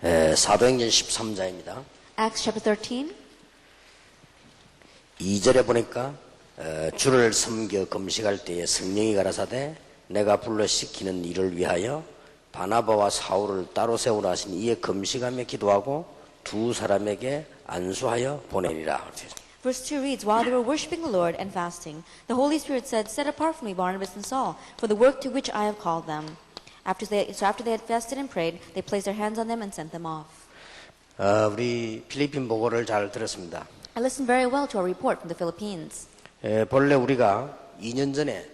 사도행전 13장입니다. Acts chapter 13. 2절에 보니까 주를 섬겨 금식할 때에 성령이 가라사대 내가 불러 시키는 일을 위하여 바나바와 사울을 따로 세우라 하신 이에 금식하며 기도하고 두 사람에게 안수하여 보내리라. Verse 2 reads, While they were worshiping the Lord and fasting, the Holy Spirit said, Set apart from me Barnabas and Saul for the work to which I have called them. After they had fasted and prayed, they placed their hands on them and sent them off. 우리 필리핀 보고를 잘 들었습니다. I listened very well to a report from the Philippines. 본래 우리가 2년 전에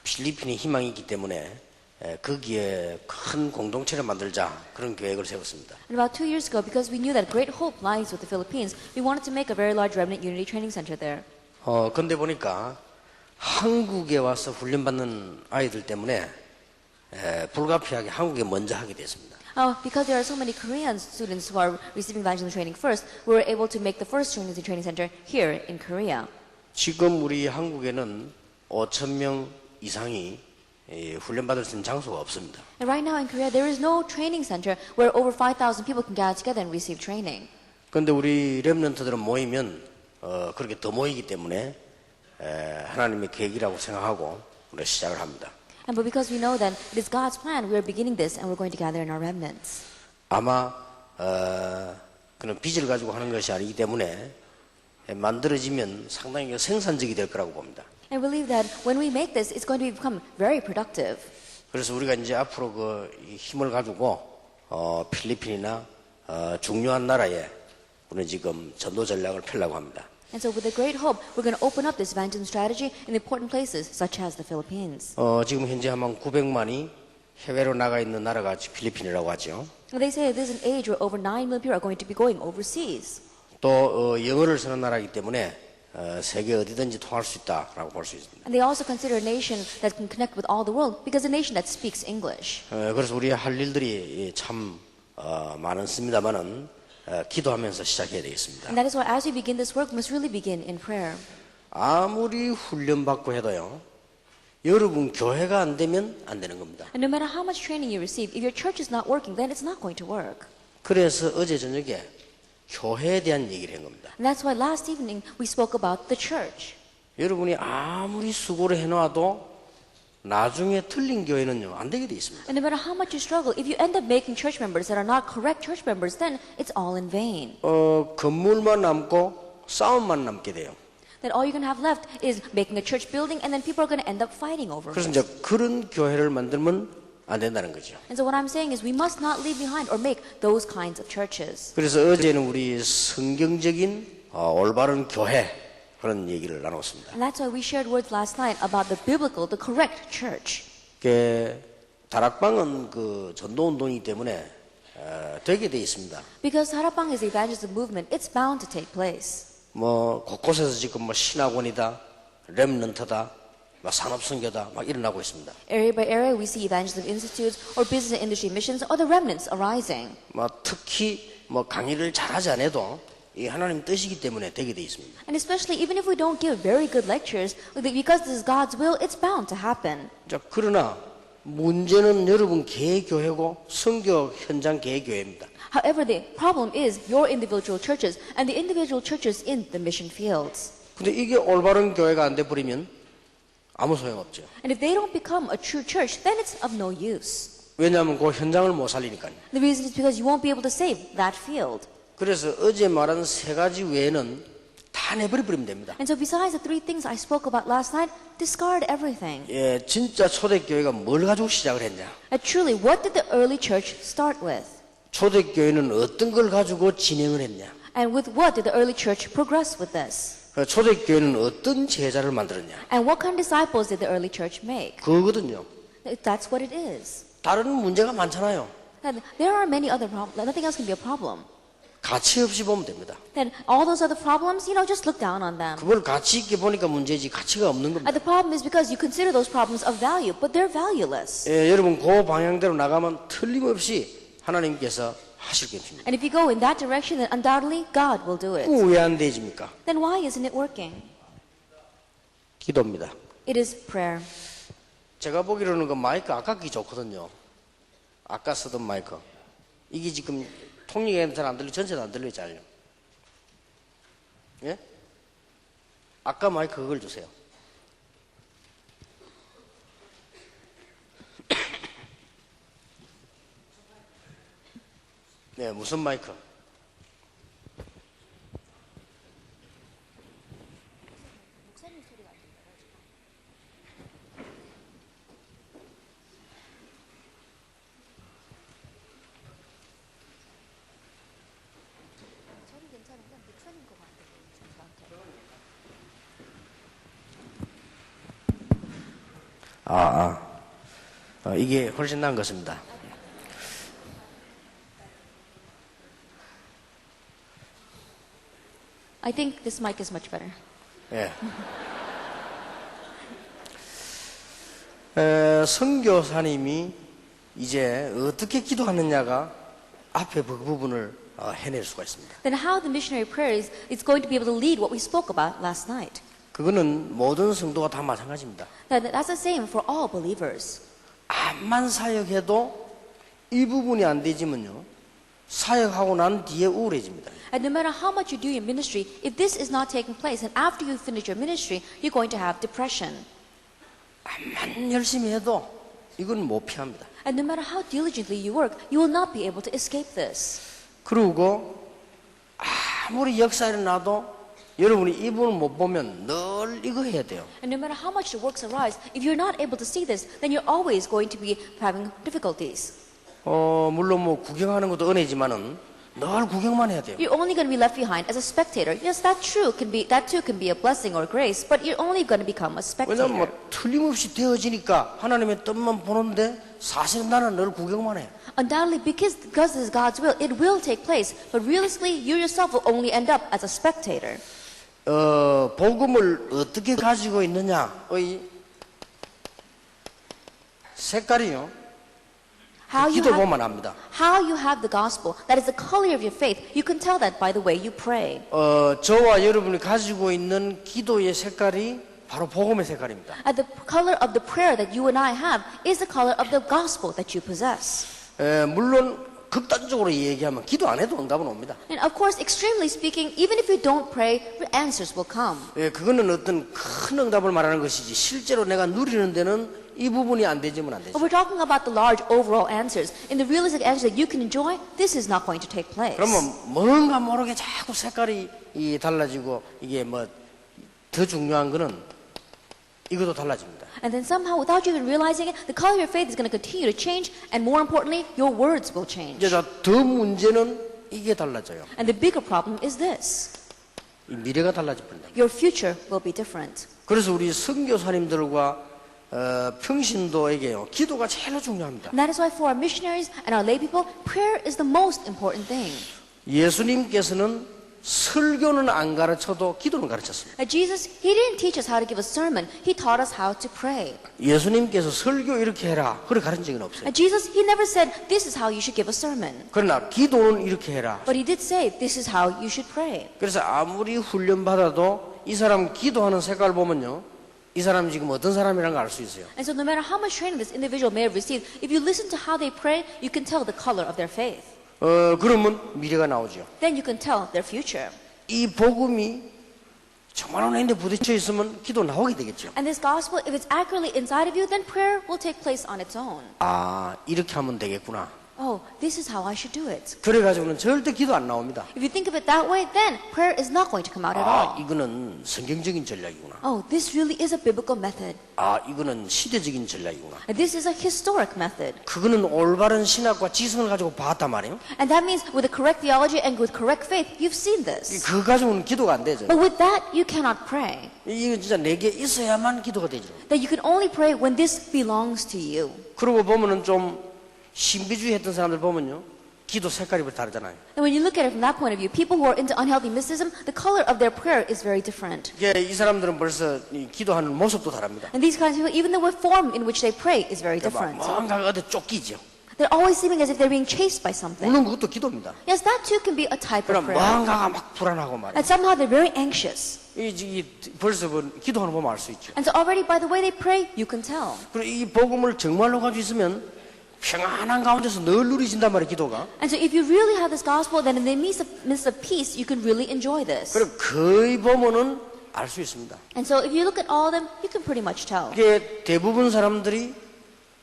필리핀에 희망이 있기 때문에 거기에 큰 공동체를 만들자 그런 계획을 세웠습니다. And about 2 years ago, because we knew that great hope lies with the Philippines, we wanted to make a very large remnant unity training center there. 근데 보니까 한국에 와서 훈련받는 아이들 때문에 불가피하게 한국에 먼저 하게 됐습니다. Because there are so many Korean students who are receiving evangelism training first, we were able to make the first unity training center here in Korea. 지금 우리 한국에는 5,000명 이상이 훈련받을 수 있는 장소가 없습니다. And right now in Korea, there is no training center where over 5,000 people can gather together and receive training. 그런데 우리 렘넌트들은 모이면 그렇게 더 모이기 때문에 하나님의 계획이라고 생각하고 우리가 시작을 합니다. But because we know that it is God's plan, we are beginning this and we're going to gather in our remnants. 아마 그런 빚을 가지고 하는 것이 아니기 때문에 만들어지면 상당히 생산적이 될 거라고 봅니다. I believe that when we make this, it's going to become very productive. 그래서 우리가 이제 앞으로 그 힘을 가지고 필리핀이나 중요한 나라에 우리는 지금 전도 전략을 펴려고 합니다. And so with a great hope, we're going to open up this evangelism strategy in important places such as the Philippines. 지금 현재 한 900만이 해외로 나가 있는 나라가 필리핀이라고 하죠. They say this is an age where over 9 million people are going to be going overseas. 또 영어를 쓰는 나라이기 때문에 세계 어디든지 통할 수 있다라고 볼 수 있습니다. And they also consider a nation that can connect with all the world because a nation that speaks English. 그래서 우리 할 일들이 참 많습니다만은 기도하면서 시작해야 되겠습니다. And that is why as we begin this work, we must really begin in prayer. 아무리 훈련받고 해도요. 여러분 교회가 안 되면 안 되는 겁니다. And no matter how much training you receive, if your church is not working, then it's not going to work. 그래서 어제 저녁에 교회에 대한 얘기를 한 겁니다. And that's why last evening we spoke about the church. 여러분이 아무리 수고를 해놔도 나중에 틀린 교회는요 안 되게 돼 있습니다. And no matter how much you struggle, if you end up making church members that are not correct church members, then it's all in vain. 건물만 남고 싸움만 남게 돼요. Then all you're going to have left is making a church building, and then people are going to end up fighting over 그래서 it. 이제 그런 교회를 만들면 안 된다는 거죠. And so what I'm saying is we must not leave behind or make those kinds of churches. 그래서 어제는 우리 성경적인 올바른 교회 그런 얘기를 나눴습니다. And that's why we shared words last night about the biblical, the correct church. 다락방은 그 전도 운동이기 때문에 되게 돼 있습니다. Because Harapang is the evangelism movement, it's bound to take place. 뭐 곳곳에서 지금 뭐 신학원이다, 렘넌트다, 산업선교다 막 일어나고 있습니다. Area by area, we see evangelism institutes or business and industry missions or the remnants arising. 특히 강의를 잘하지 않아도 이 하나님 뜻이기 때문에 되게 돼 있습니다. And especially even if we don't give very good lectures, because this is God's will, it's bound to happen. 자, 그러나 문제는 여러분 개교회고 선교 현장 개교회입니다. However, the problem is your individual churches and the individual churches in the mission fields. 근데 이게 올바른 교회가 안 돼 버리면 아무 소용 없죠. And if they don't become a true church, then it's of no use. 왜냐하면 그 현장을 못 살리니까요. The reason is because you won't be able to save that field. 그래서 어제 말한 세 가지 외에는 다 내버려버리면 됩니다. And so besides the three things I spoke about last night, discard everything. 진짜 초대교회가 뭘 가지고 시작을 했냐? Truly, what did the early church start with? 초대교회는 어떤 걸 가지고 진행을 했냐? And with what did the early church progress with this? 초대교회는 어떤 제자를 만들었냐? And what kind of disciples did the early church make? 그거거든요. That's what it is. 다른 문제가 많잖아요. And there are many other problems. Nothing else can be a problem. 가치 없이 보면 됩니다. Then all those other problems, just look down on them. 그걸 가치 있게 보니까 문제지 가치가 없는 겁니다. And the problem is because you consider those problems of value, but they're valueless. 여러분 그 방향대로 나가면 틀림없이 하나님께서 하실 것입니다. And if you go in that direction, then undoubtedly God will do it. 왜 안 되집니까? Then why isn't it working? 기도입니다. It is prayer. 제가 보기로는 그 마이크 아깝기 좋거든요. 아까 쓰던 마이크. 이게 지금 통역에는 잘 안 들려, 전체도 안 들려요, 잘요. 예? 아까 마이크 그걸 주세요. 네, 무슨 마이크? 이게 훨씬 나은 것입니다. I think this mic is much better. 예. 선교사님이 이제 어떻게 기도하느냐가 앞에 그 부분을 해낼 수가 있습니다. Then how the missionary prayers is going to be able to lead what we spoke about last night. 그거는 모든 성도가 다 마찬가지입니다. That's the same for all believers. 암만 사역해도 이 부분이 안 되지만요, 사역하고 난 뒤에 우울해집니다. And no matter how much you do your ministry, if this is not taking place, and after you finish your ministry, you're going to have depression. 암만 열심히 해도 이건 못 피합니다. And no matter how diligently you work, you will not be able to escape this. 그리고 아무리 역사에 나도 여러분이 이 부분을 못 보면 늘 이거 해야 돼요. And no matter how much the works arise, if you're not able to see this, then you're always going to be having difficulties. 물론 뭐 구경하는 것도 은혜지만은 늘 구경만 해야 돼요. You're only going to be left behind as a spectator. Yes, that too can be a blessing or grace, but you're only going to become a spectator. 왜냐면 뭐 틀림없이 되어지니까 하나님의 뜻만 보는데 사실은 나는 늘 구경만 해요. Undoubtedly, because this is God's will, it will take place. But realistically, you yourself will only end up as a spectator. 복음을 어떻게 가지고 있느냐의 색깔이요. 기도 보면 압니다. How you have the gospel, that is the color of your faith. You can tell that by the way you pray. 저와 여러분이 가지고 있는 기도의 색깔이 바로 복음의 색깔입니다. And the color of the prayer that you and I have is the color of the gospel that you possess. 물론 극단적으로 얘기하면 기도 안 해도 응답은 옵니다. And of course, extremely speaking, even if you don't pray, answers will come. 그거는 어떤 큰 응답을 말하는 것이지 실제로 내가 누리는 데는 이 부분이 안 되지면 안 되죠. But we're talking about the large overall answers. In the realistic answers that you can enjoy, this is not going to take place. 그러면 뭔가 모르게 자꾸 색깔이 달라지고 이게 뭐 더 중요한 거는 이것도 달라집니다. And then somehow, without you even realizing it, the color of your faith is going to continue to change, and more importantly, your words will change. 이제 더 문제는 이게 달라져요. And the bigger problem is this. 이 미래가 달라집니다. Your future will be different. 그래서 우리 선교사님들과 평신도에게요, 기도가 제일 중요합니다. And that is why for our missionaries and our lay people, prayer is the most important thing. 예수님께서는 설교는 안 가르쳐도 기도는 가르쳤습니다. Jesus, He didn't teach us how to give a sermon. He taught us how to pray. 예수님께서 설교 이렇게 해라 그렇게 가르친 적은 없어요. And Jesus, He never said, this is how you should give a sermon. 그러나 기도는 이렇게 해라. But He did say, this is how you should pray. 그래서 아무리 훈련 받아도 이 사람 기도하는 색깔 보면요, 이 사람이 지금 어떤 사람이라는 걸 알 수 있어요. And so no matter how much training this individual may have received, if you listen to how they pray, you can tell the color of their faith. 그러면 미래가 나오죠. Then you can tell their future. 이 복음이 정말 내인데 부딪혀 있으면 기도 나오게 되겠죠. And this gospel, if it's accurately inside of you, then prayer will take place on its own. 이렇게 하면 되겠구나. Oh, this is how I should do it. 그래가지고는 절대 기도 안 나옵니다. If you think of it that way, then prayer is not going to come out at all. 이거는 성경적인 전략이구나. Oh, this really is a biblical method. 이거는 시대적인 전략이구나. And this is a historic method. 그거는 올바른 신학과 지성을 가지고 봤단 말이에요. And that means with the correct theology and with correct faith, you've seen this. 그거 가지고는 기도가 안 되죠. But with that, you cannot pray. 이거 진짜 내게 있어야만 기도가 되죠. That you can only pray when this belongs to you. 그러고 보면은 좀 신비주의 했던 사람들 보면요, 기도 색깔이 다르잖아요. And when you look at it from that point of view, people who are into unhealthy mysticism, the color of their prayer is very different. 이 사람들은 벌써 기도하는 모습도 다릅니다. And these kinds of people, even the form in which they pray is very different. 뭔가 어디 쫓기죠. They're always seeming as if they're being chased by something. 물론 그것도 기도입니다. Yes, that too can be a type of 그럼 prayer. 뭔가가 막 불안하고 말이에요. And somehow they're very anxious. 벌써 기도하는 거 보면 알 수 있죠. And so already by the way they pray, you can tell. 그리고 이 복음을 정말로 가지고 있으면 평안한 가운데서 늘 누리진단 말이에요, 기도가. And so if you really have this gospel, then in the midst of peace, you can really enjoy this. 그럼 거의 보면은 알 수 있습니다. And so if you look at all of them, you can pretty much tell. 이게 대부분 사람들이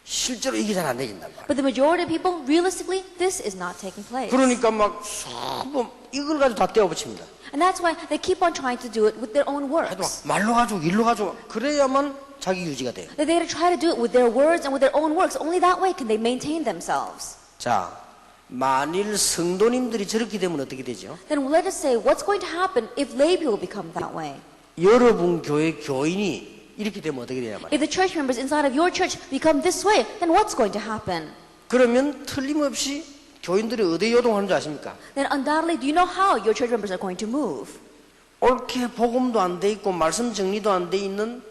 실제로 이게 잘 안 되긴단 말이에요. But the majority of people, realistically, this is not taking place. 그러니까 막 수분 이걸 가지고 다 떼어붙입니다. And that's why they keep on trying to do it with their own 하여튼 막 works. 말로 가지고 일로 가지고 그래야만 자기 유지가 돼요. That they try to do it with their words and with their own works. Only that way can they maintain themselves. 자, 만일 성도님들이 저렇게 되면 어떻게 되죠? Then let us say, what's going to happen if lay people become that way? 여러분 교회 교인이 이렇게 되면 어떻게 되냐 말이에요. If the church members inside of your church become this way, then what's going to happen? 그러면 틀림없이 교인들이 어디에 요동하는 줄 아십니까? Then undoubtedly, do you know how your church members are going to move? 옳게 복음도 안 돼 있고 말씀 정리도 안 돼 있는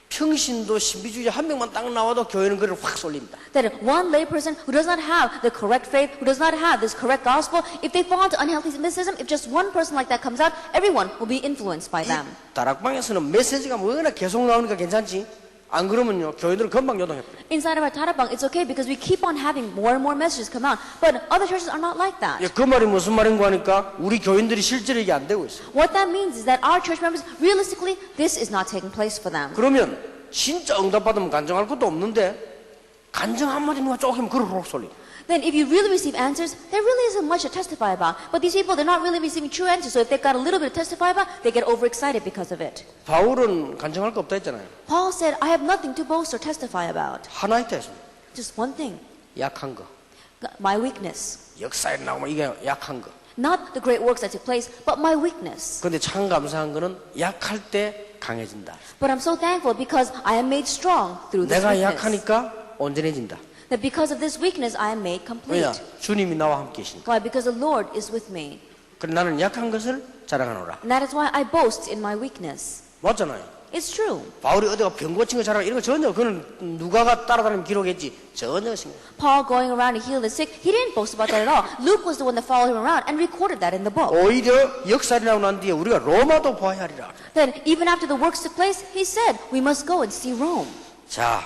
평신도 신비주의자 한 명만 딱 나와도 교회는 그를 확 쏠립니다. That one layperson who does not have the correct faith, who does not have this correct gospel, if they fall into unhealthy mysticism, if just one person like that comes out, everyone will be influenced by them. 다락방에서는 메시지가 워낙 계속 나오니까 괜찮지. 안 그러면요 교회들은 금방 요동해버려요. Inside of our Tarabang, it's okay because we keep on having more and more messages come out. But other churches are not like that. 그 말이 무슨 말인가 하니까 우리 교인들이 실제로 이게 안 되고 있어요. What that means is that our church members, realistically, this is not taking place for them. 그러면 진짜 응답받으면 간증할 것도 없는데 간증 한마디 누가 쪼개면 그걸 혹 쏠려. Then if you really receive answers, there really isn't much to testify about. But these people, they're not really receiving true answers. So if they've got a little bit to testify about, they get overexcited because of it. 바울은 간증할 거 없다 했잖아요. Paul said, I have nothing to boast or testify about. 하나 있다 했습니다. Just one thing, 약한 거. my weakness. 역사에 나오면 이게 약한 거. Not the great works that took place, but my weakness. 근데 참 감사한 거는 약할 때 강해진다. But I'm so thankful because I am made strong through this 내가 weakness. 약하니까 온전해진다. That because of this weakness, I am made complete. 왜냐? 주님이 나와 함께 계시니까. Why? Because the Lord is with me. 그래 나는 약한 것을 자랑하노라. And that is why I boast in my weakness. 맞잖아요. It's true. 바울이 어디가 병 고친 거 자랑 이런 거 전혀 그는 누가가 따라다니면 기록했지 전혀 신경. Paul going around to heal the sick, he didn't boast about that at all. Luke was the one that followed him around and recorded that in the book. 오히려 역사를 난 뒤에 우리가 로마도 봐야 하리라. Then, even after the works took place, he said, we must go and see Rome. 자,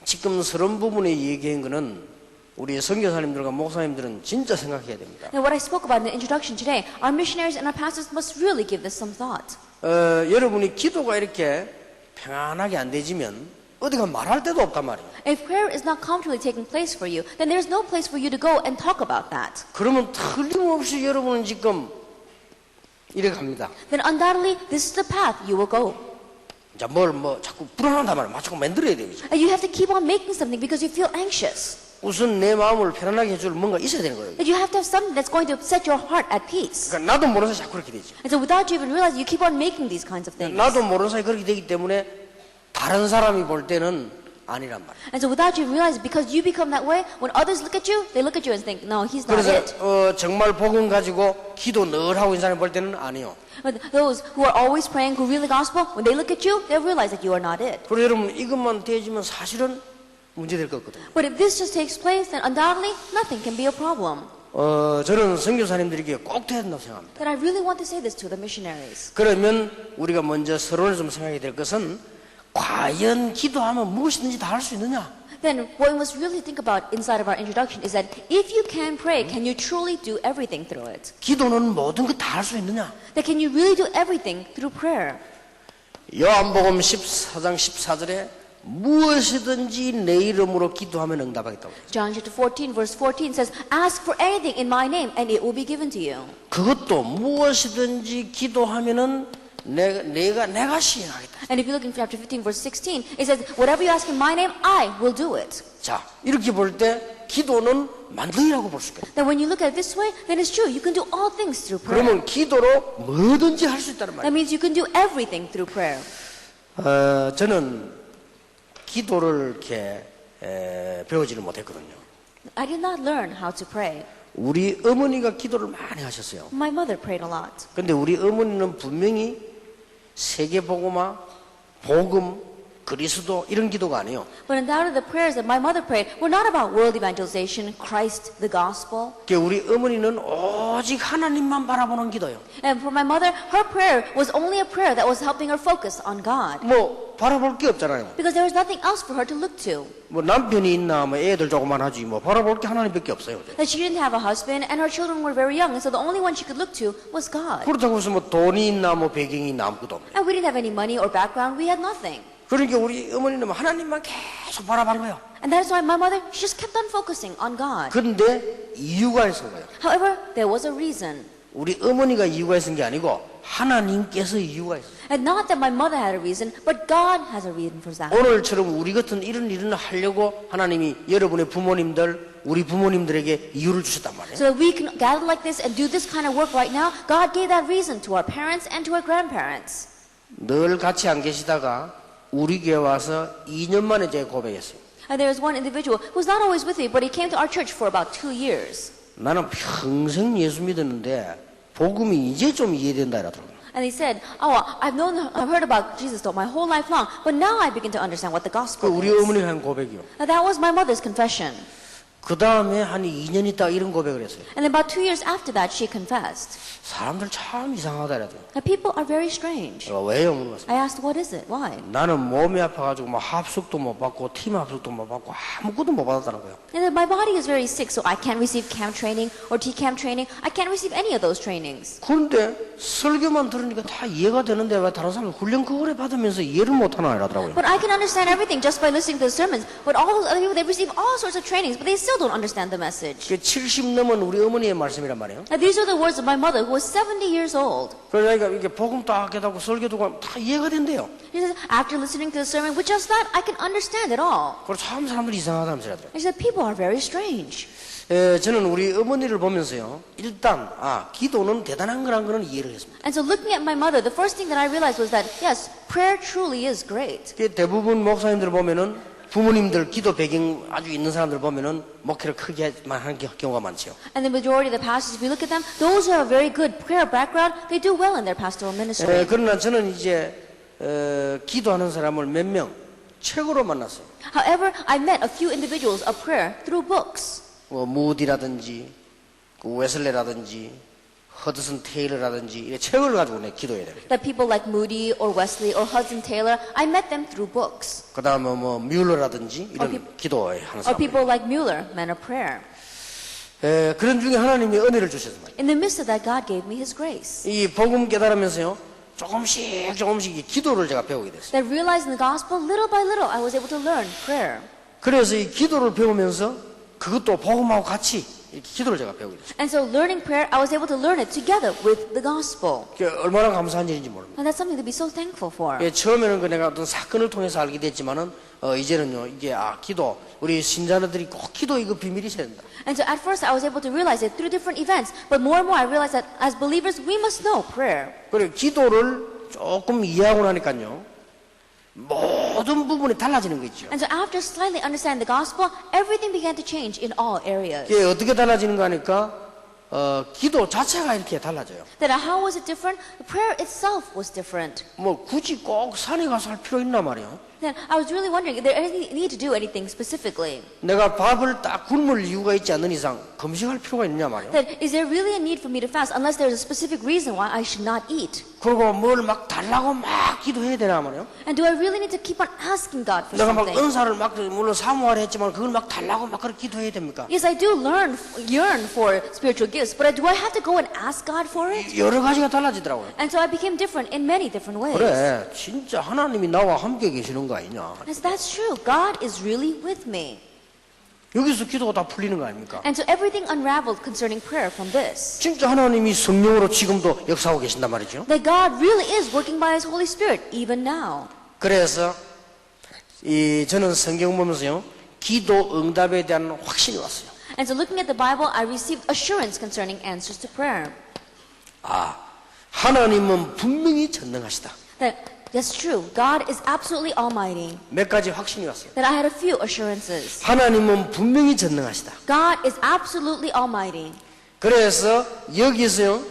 지금 서론 부분에 얘기한 거는 우리 선교사님들과 목사님들은 진짜 생각해야 됩니다. Now, what I spoke about in the introduction today, our missionaries and our pastors must really give this some thought. 여러분이 기도가 이렇게 평안하게 안 되지면 어디가 말할 데도 없단 말이에요. If prayer is not comfortably taking place for you, then there's no place for you to go and talk about that. 그러면 틀림없이 여러분은 지금 이래 갑니다. Then undoubtedly, this is the path you will go. 자, 자꾸 불안하단 말이에요. 자꾸 만들어야 되겠죠. And you have to keep on making something because you feel anxious. 우선 내 마음을 편안하게 해줄 뭔가 있어야 되는 거예요. That you have to have something that's going to set your heart at peace. 그러니까 나도 모르는 사이 자꾸 그렇게 되죠. And so without you even realizing, you keep on making these kinds of things. 나도 모르는 사이 그렇게 되기 때문에 다른 사람이 볼 때는 아니란 말이에요. And so without you even realizing, because you become that way, when others look at you, they look at you and think, no, he's not 그래서 it. 정말 복음 가지고 기도 늘 하고 있는 사람이 볼 때는 아니요. But those who are always praying, who read the gospel, when they look at you, they realize that you are not it. 그리고 여러분 이것만 되지면 사실은 문제될 것 같거든요. But if this just takes place, then undoubtedly nothing can be a problem. 저는 선교사님들에게 꼭 돼야 된다고 생각합니다. That I really want to say this to the missionaries. 그러면 우리가 먼저 서론을 좀 생각해야 될 것은 과연 기도하면 무엇이든지 다 할 수 있느냐? Then what we must really think about inside of our introduction is that if you can pray, can you truly do everything through it? 기도는 모든 것 다 할 수 있느냐? That can you really do everything through prayer? 요한복음 14장 14절에 무엇이든지 내 이름으로 기도하면 응답하겠다고 해요. John chapter 14 verse 14 says, ask for anything in my name and it will be given to you. 그것도 무엇이든지 기도하면은 내가 시행하겠다. And if you look in chapter 15 verse 16, it says, whatever you ask in my name, I will do it. 자, 이렇게 볼 때 기도는 만능이라고 볼 수 있겠다. Then when you look at it this way, then it's true. You can do all things through prayer. 그러면 기도로 뭐든지 할 수 있다는 That 말이에요. means you can do everything through prayer. 저는 기도를 이렇게 배우지를 못했거든요. I did not learn how to pray. 우리 어머니가 기도를 많이 하셨어요. My mother prayed a lot. 근데 우리 어머니는 분명히 세계복음화, 복음, 그리스도 이런 기도가 아니에요. But undoubtedly the prayers that my mother prayed were not about world evangelization, Christ, the gospel. 우리 어머니는 오직 하나님만 바라보는 기도예요. And for my mother, her prayer was only a prayer that was helping her focus on God. 뭐 바라볼 게 없잖아요. Because there was nothing else for her to look to. 뭐 남편이 있나 뭐 애들 조그만 하지 뭐 바라볼 게 하나님밖에 없어요. That she didn't have a husband and her children were very young, and so the only one she could look to was God. 그렇다고 해서 뭐 돈이 있나 뭐 배경이 있나 아무것도 없어요. And we didn't have any money or background, we had nothing. 그러니까 우리 어머니는 하나님만 계속 바라본 거예요. And that is why my mother, she just kept on focusing on God. 그런데 이유가 있은 거예요. However, there was a reason. 우리 어머니가 이유가 있은 게 아니고 하나님께서 이유가 있어요. And not that my mother had a reason, but God has a reason for that. 오늘처럼 우리 같은 이런 일을 하려고 하나님이 여러분의 부모님들, 우리 부모님들에게 이유를 주셨단 말이에요. So that we can gather like this and do this kind of work right now, God gave that reason to our parents and to our grandparents. 늘 같이 안 계시다가 우리 교회 와서 2년 만에 제가 고백했어요. And there was one individual who was not always with me, but he came to our church for about 2 years. 나는 평생 예수 믿었는데 복음이 이제 좀 이해된다 이러더라고요. And he said, I've heard about Jesus my whole life long, but now I begin to understand what the 그 gospel 우리 is. 어머니가 한 고백이요. Now, that was my mother's confession. 그 다음에 한 2년 있다 이런 고백을 했어요. And about 2 years after that, she confessed. 사람들 참 이상하다 이러더라고요. Now, people are very strange. 왜요? 물어봤어요. I asked, what is it? Why? 나는 몸이 아파가지고 뭐 합숙도 못 받고 팀 합숙도 못 받고 아무것도 못 받았다는 거예요. And then my body is very sick, so I can't receive camp training or T-camp training. I can't receive any of those trainings. 그런데 설교만 들으니까 다 이해가 되는데 왜 다른 사람은 훈련 그 오래 받으면서 이해를 못하나 이러더라고요. But I can understand everything just by listening to the sermons. But all those other people, they receive all sorts of trainings, but they still don't understand the message. 70 넘은 우리 어머니의 말씀이란 말이에요. Now, these are the words of my mother, who was 70 years old. 그러니까 이게 복음 딱 하고 설교도 하고 다 이해가 된대요. She says, after listening to the sermon, with just that, I can understand it all. 그래서 참 사람들이 이상하다면서 이러더라고요. She said, people are very strange. 저는 우리 어머니를 보면서요. 일단 기도는 대단한 거란 거는 이해를 했습니다. And so looking at my mother, the first thing that I realized was that, yes, prayer truly is great. 대부분 목사님들 보면은 부모님들 기도 배경 아주 있는 사람들 보면은 목회를 크게 하는 경우가 많죠. And the majority of the pastors, if you look at them, those who have a very good prayer background, they do well in their pastoral ministry. 그러나 저는 이제 기도하는 사람을 몇 명 책으로 만났어요. However, I met a few individuals of prayer through books. 무디라든지 웨슬레라든지 허드슨 테일러라든지 이 책을 가지고 내 기도해야 돼요. That people like Moody or Wesley or Hudson Taylor, I met them through books. 그다음에 뮬러라든지 이런 기도하는 Or 사람. people like Mueller, men of prayer. 그런 중에 하나님이 은혜를 주셨어요. In the midst of that, God gave me His grace. 이 복음 깨달으면서요. 조금씩 이 기도를 제가 배우게 됐어요. That realizing the gospel, little by little, I was able to learn prayer. 그래서 이 기도를 배우면서 그것도 복음하고 같이 이렇게 기도를 제가 배우게 됐어요. And so learning prayer, I was able to learn it together with the gospel. 얼마나 감사한 일인지 모릅니다. And that's something to be so thankful for. 처음에는 내가 어떤 사건을 통해서 알게 됐지만은 이제는요 이게 기도 우리 신자들이 꼭 기도 이거 비밀이 있어야 된다. And so at first I was able to realize it through different events, but more and more I realized that as believers we must know prayer. 그리고 기도를 조금 이해하고 나니까요 모든 부분이 달라지는 거죠. And so after slightly understanding the gospel, everything began to change in all areas. 이게 어떻게 달라지는가 하니까 기도 자체가 이렇게 달라져요. That how was it different? The prayer itself was different. 뭐 굳이 꼭 산에 가서 할 필요 있나 말이야. Then I was really wondering, is there any need to do anything specifically? 내가 밥을 딱 굶을 이유가 있지 않는 이상 금식할 필요가 있냐 말이야. That is there really a need for me to fast unless there's a specific reason why I should not eat? 그리고 뭘 막 달라고 막 기도해야 되나 말이야. And do I really need to keep on asking God for 내가 막 something? 은사를 막 물론 사모하려 했지만 그걸 막 달라고 막 그렇게 기도해야 됩니까? Yes, I do yearn for spiritual gifts, but do I have to go and ask God for it? 여러 가지가 달라지더라고요. And so I became different in many different ways. 그래, 진짜 하나님이 나와 함께 계시는 거 아니냐. Yes, that's true. God is really with me. 여기서 기도가 다 풀리는 거 아닙니까? And so everything unraveled concerning prayer from this. 진짜 하나님이 성령으로 지금도 역사하고 계신단 말이죠. That God really is working by His Holy Spirit even now. 그래서 저는 성경 보면서요 기도 응답에 대한 확신이 왔어요. And so looking at the Bible, I received assurance concerning answers to prayer. 하나님은 분명히 전능하시다. That that's true. God is absolutely almighty. 몇 가지 확신이 왔어요. That I had a few assurances. 하나님은 분명히 전능하시다. God is absolutely almighty. 그래서 여기서요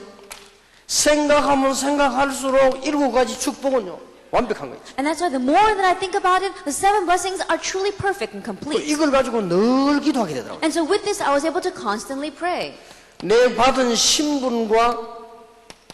생각하면 생각할수록 7가지 축복은요 완벽한 거죠. And that's why the more that I think about it, the 7 blessings are truly perfect and complete. 이걸 가지고 늘 기도하게 되더라고요. And so with this, I was able to constantly pray. 내 받은 신분과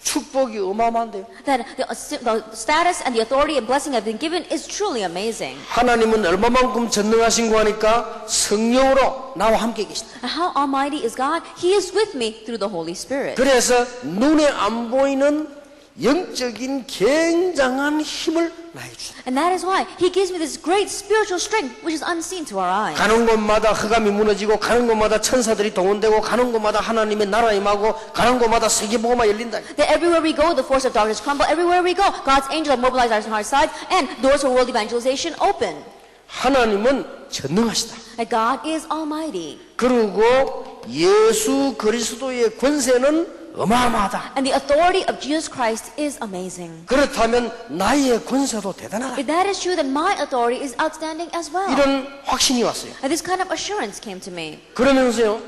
축복이 어마어마한데요. That the status and the authority and blessing I've been given is truly amazing. 하나님은 얼마만큼 전능하신고 하니까 성령으로 나와 함께 계신다. And how almighty is God? He is with me through the Holy Spirit. 그래서 눈에 안 보이는 영적인 굉장한 힘을 나에게 주셨다. And that is why He gives me this great spiritual strength which is unseen to our eyes. 가는 곳마다 흑암이 무너지고 가는 곳마다 천사들이 동원되고 가는 곳마다 하나님의 나라 임하고 가는 곳마다 세계복음화 열린다. That everywhere we go, the force of darkness crumble. Everywhere we go, God's angels are mobilized on our side, and doors for world evangelization open. 하나님은 전능하시다. That God is almighty. 그리고 예수 그리스도의 권세는 어마어마하다. And the authority of Jesus Christ is amazing. 그렇다면 나의 권세도 대단하다. If that is true, then my authority is outstanding as well. 이런 확신이 왔어요. And this kind of assurance came to me. 그러면서요,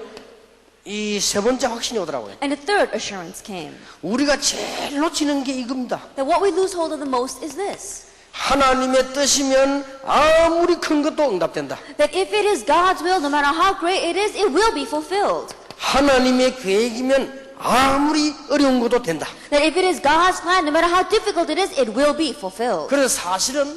이 세 번째 확신이 오더라고요. And the third assurance came. 우리가 제일 놓치는 게 이겁니다. That what we lose hold of the most is this. 하나님의 뜻이면 아무리 큰 것도 응답된다. That if it is God's will, no matter how great it is, it will be fulfilled. 하나님의 계획이면 아무리 어려운 것도 된다. That if it is God's plan, no matter how difficult it is, it will be fulfilled. 그래서 사실은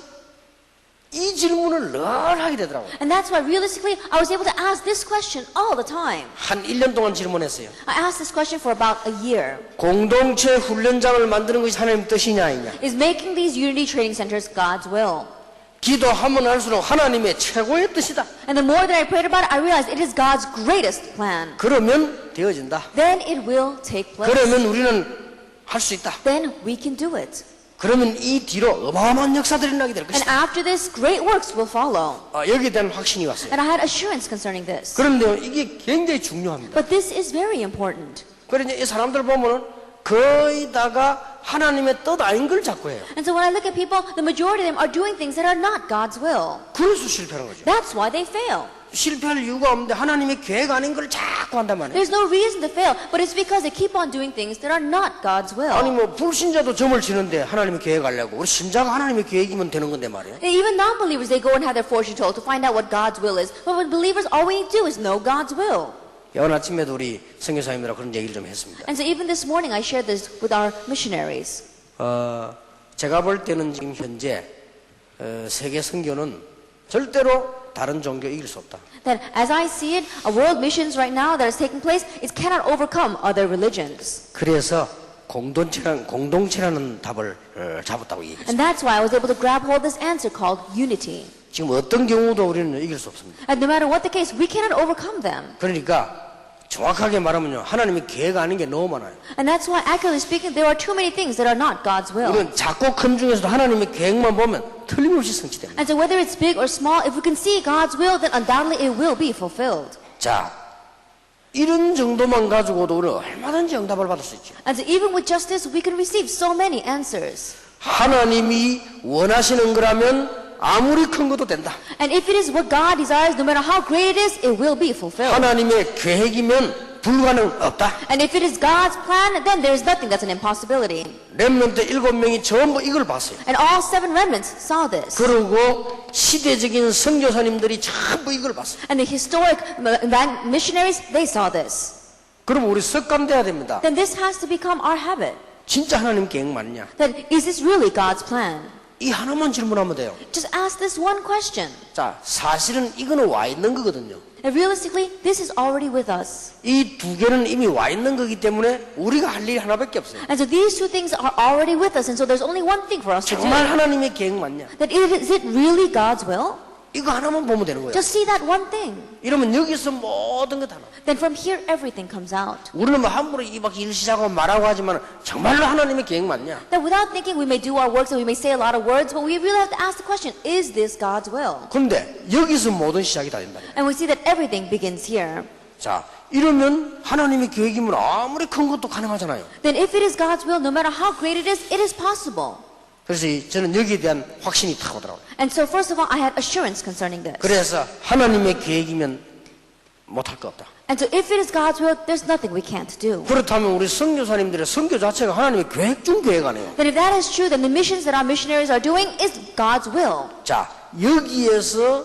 이 질문을 늘 하게 되더라고요. And that's why realistically, I was able to ask this question all the time. 한 1년 동안 질문했어요. I asked this question for about a year. 공동체 훈련장을 만드는 것이 하나님 뜻이냐 아니냐. Is making these unity training centers God's will? 기도하면 할수록 하나님의 최고의 뜻이다. And the more that I prayed about it, I realized it is God's greatest plan. 그러면 되어진다. Then it will take place. 그러면 우리는 할 수 있다. Then we can do it. 그러면 이 뒤로 어마어마한 역사들이 나게 될 And 것이다. after this, great works will follow. 여기에 대한 확신이 왔어요. And I had assurance concerning this. 그런데요, 이게 굉장히 중요합니다. But this is very important. 그래서 이 사람들 보면은 거의 다가 하나님의 뜻 아닌 걸 자꾸 해요. And so when I look at people, the majority of them are doing things that are not God's will. 그래서 실패하는 거죠. That's why they fail. 실패할 이유가 없는데 하나님의 계획 아닌 걸 자꾸 한단 말이에요. There's no reason to fail, but it's because they keep on doing things that are not God's will. 아니 뭐 불신자도 점을 치는데 하나님의 계획 하려고 우리 신자가 하나님의 계획이면 되는 건데 말이에요. And even non-believers, they go and have their fortune told to find out what God's will is. But with believers, all we need to do is know God's will. 오늘 아침에도 우리 선교사님들하고 그런 얘기를 좀 했습니다. And so even this morning, I shared this with our missionaries. 제가 볼 때는 지금 현재 세계 선교는 절대로 다른 종교 이길 수 없다. That as I see it, a world missions right now that is taking place, it cannot overcome other religions. 그래서 공동체라는 답을 잡았다고 얘기했어요. And that's why I was able to grab hold of this answer called unity. 지금 어떤 경우도 우리는 이길 수 없습니다. And no matter what the case, we cannot overcome them. 그러니까 정확하게 말하면요, 하나님의 계획 아닌 게 너무 많아요. And that's why, accurately speaking, there are too many things that are not God's will. 우리는 작고 큰 중에서도 하나님의 계획만 보면 틀림없이 성취됩니다. And so whether it's big or small, if we can see God's will, then undoubtedly it will be fulfilled. 자, 이런 정도만 가지고도 우리는 얼마든지 응답을 받을 수 있죠. And so even with just this, we can receive so many answers. 하나님이 원하시는 거라면 아무리 큰 것도 된다. And if it is what God desires, no matter how great it is, it will be fulfilled. 하나님의 계획이면 불가능 없다. And if it is God's plan, then there is nothing that's an impossibility. 렘넌트 7명이 전부 이걸 봤어요. And all 7 remnants saw this. 그리고 시대적인 선교사님들이 전부 이걸 봤어요. And the historic missionaries, they saw this. 그럼 우리 습관돼야 됩니다. Then this has to become our habit. 진짜 하나님 계획 맞냐? That is this really God's plan? 이 하나만 질문하면 돼요. Just ask this one question. 자, 사실은 이거는 와 있는 거거든요. And realistically, this is already with us. 이 두 개는 이미 와 있는 거기 때문에 우리가 할 일이 하나밖에 없어요. And so these 2 things are already with us. And so there's only one thing for us to do. 정말 하나님의 계획 맞냐? That is it really God's will? 이거 하나만 보면 되는 거예요. Just see that one thing. 이러면 여기서 모든 것 하나. Then from here, everything comes out. 우리는 뭐 함부로 이박 일시자고 말하고 하지만 정말로 하나님의 계획 맞냐? That without thinking, we may do our works and we may say a lot of words, but we really have to ask the question, is this God's will? 근데 여기서 모든 시작이 다 된다. And we see that everything begins here. 자, 이러면 하나님의 계획이면 아무리 큰 것도 가능하잖아요. Then if it is God's will, no matter how great it is possible. 그래서 저는 여기에 대한 확신이 탁 오더라고요. And so first of all, I had assurance concerning this. 그래서 하나님의 계획이면 못할 거 없다. And so if it is God's will, there's nothing we can't do. 그렇다면 우리 선교사님들의 선교 자체가 하나님의 계획 중 계획 아니에요. Then if that is true, then the missions that our missionaries are doing is God's will. 자, 여기에서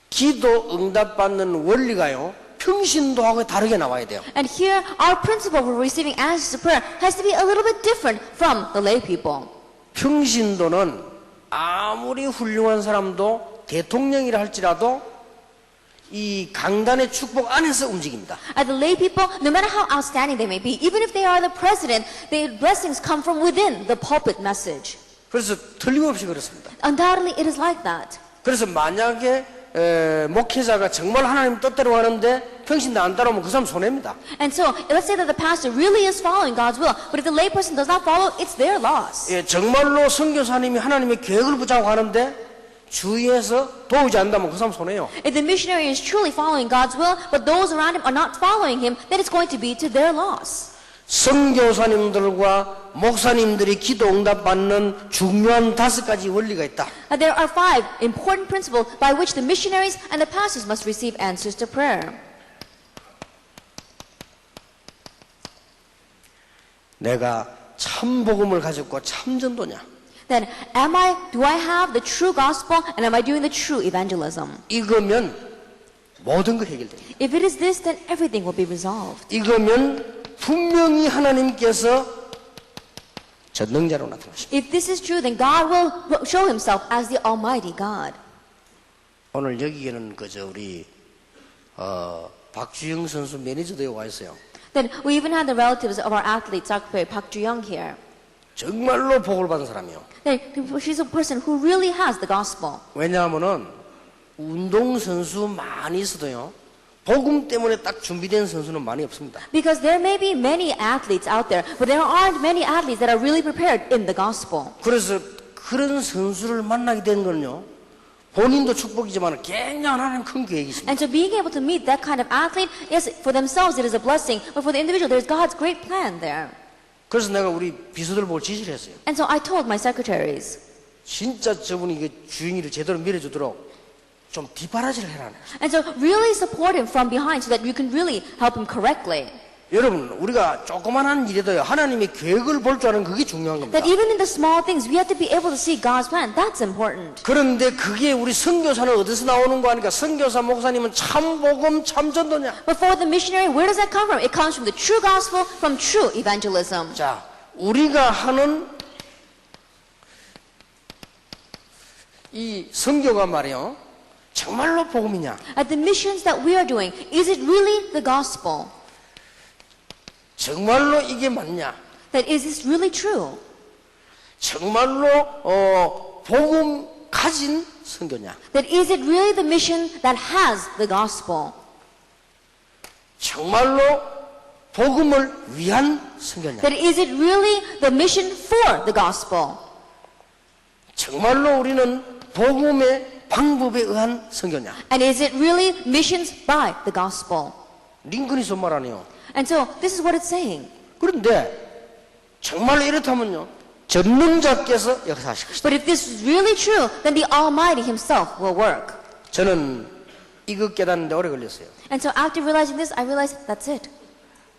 기도 응답받는 원리가요, 평신도하고 다르게 나와야 돼요. And here, our principle for receiving answers to prayer has to be a little bit different from the lay people. 평신도는 아무리 훌륭한 사람도 대통령이라 할지라도 이 강단의 축복 안에서 움직입니다. The lay people, no matter how outstanding they may be, even if they are the president, their blessings come from within the pulpit message. 그래서 틀림없이 그렇습니다. Undoubtedly, it is like that. 그래서 만약에 목회자가 정말 하나님 뜻대로 하는데 평신도 안 따라오면 그 사람 손해입니다. And so, let's say that the pastor really is following God's will, but if the layperson does not follow, it's their loss. 예, 정말로 선교사님이 하나님의 계획을 붙잡고 가는데 주위에서 도우지 않는다면 그 사람 손해요. If the missionary is truly following God's will, but those around him are not following him, then it's going to be to their loss. 선교사님들과 목사님들이 기도 응답 받는 중요한 5가지 원리가 있다. There are 5 important principles by which the missionaries and the pastors must receive answers to prayer. 내가 참 복음을 가졌고 참 전도냐? Then, do I have the true gospel and am I doing the true evangelism? 이거면 모든 거 해결됩니다. If it is this, then everything will be resolved. 이거면 분명히 하나님께서 전능자로 나타나십니다. If this is true, then God will show himself as the Almighty God. 오늘 여기에는 그저 우리 박주영 선수 매니저도 와 있어요. Then we even had the relatives of our athlete, soccer player Park Ju-young here. 정말로 복을 받은 사람이에요. Then she's a person who really has the gospel. 왜냐하면은 운동선수 많이 있어도요, 복음 때문에 딱 준비된 선수는 많이 없습니다. Because there may be many athletes out there, but there aren't many athletes that are really prepared in the gospel. 그래서 그런 선수를 만나게 된 건요, 본인도 축복이지만 굉장히 하나님 큰 계획이 있습니다. And so being able to meet that kind of athlete, yes, for themselves it is a blessing, but for the individual there's God's great plan there. 그래서 내가 우리 비서들 보고 지시를 했어요. And so I told my secretaries, 진짜 저분이 그 주인이를 제대로 밀어주도록 좀 뒷바라지를 해라. and so really support him from behind so that you can really help him correctly. 여러분, 우리가 조그만한 일에도요, 하나님의 계획을 볼 줄 아는 그게 중요한 겁니다. That even in the small things, we have to be able to see God's plan. That's important. 그런데 그게 우리 선교사는 어디서 나오는 거 아니까? 선교사 목사님은 참 복음 참 전도냐? But for the missionary, where does that come from? It comes from the true gospel, from true evangelism. 자, 우리가 하는 이 선교가 말이요, 정말로 복음이냐? At the missions that we are doing, is it really the gospel? 정말로 이게 맞냐? That is this really true? 정말로 복음 가진 선교냐? That is it really the mission that has the gospel? 정말로 복음을 위한 선교냐? That is it really the mission for the gospel? 정말로 우리는 복음의 방법에 의한 선교냐? And is it really missions by the gospel? 링컨이 손말 아니에요. And so this is what it's saying. 그런데 정말 이렇다면요, 전능자께서 역사하실 것이다. But if this is really true, then the Almighty Himself will work. 저는 이거 깨닫는데 오래 걸렸어요. And so after realizing this, I realized that's it.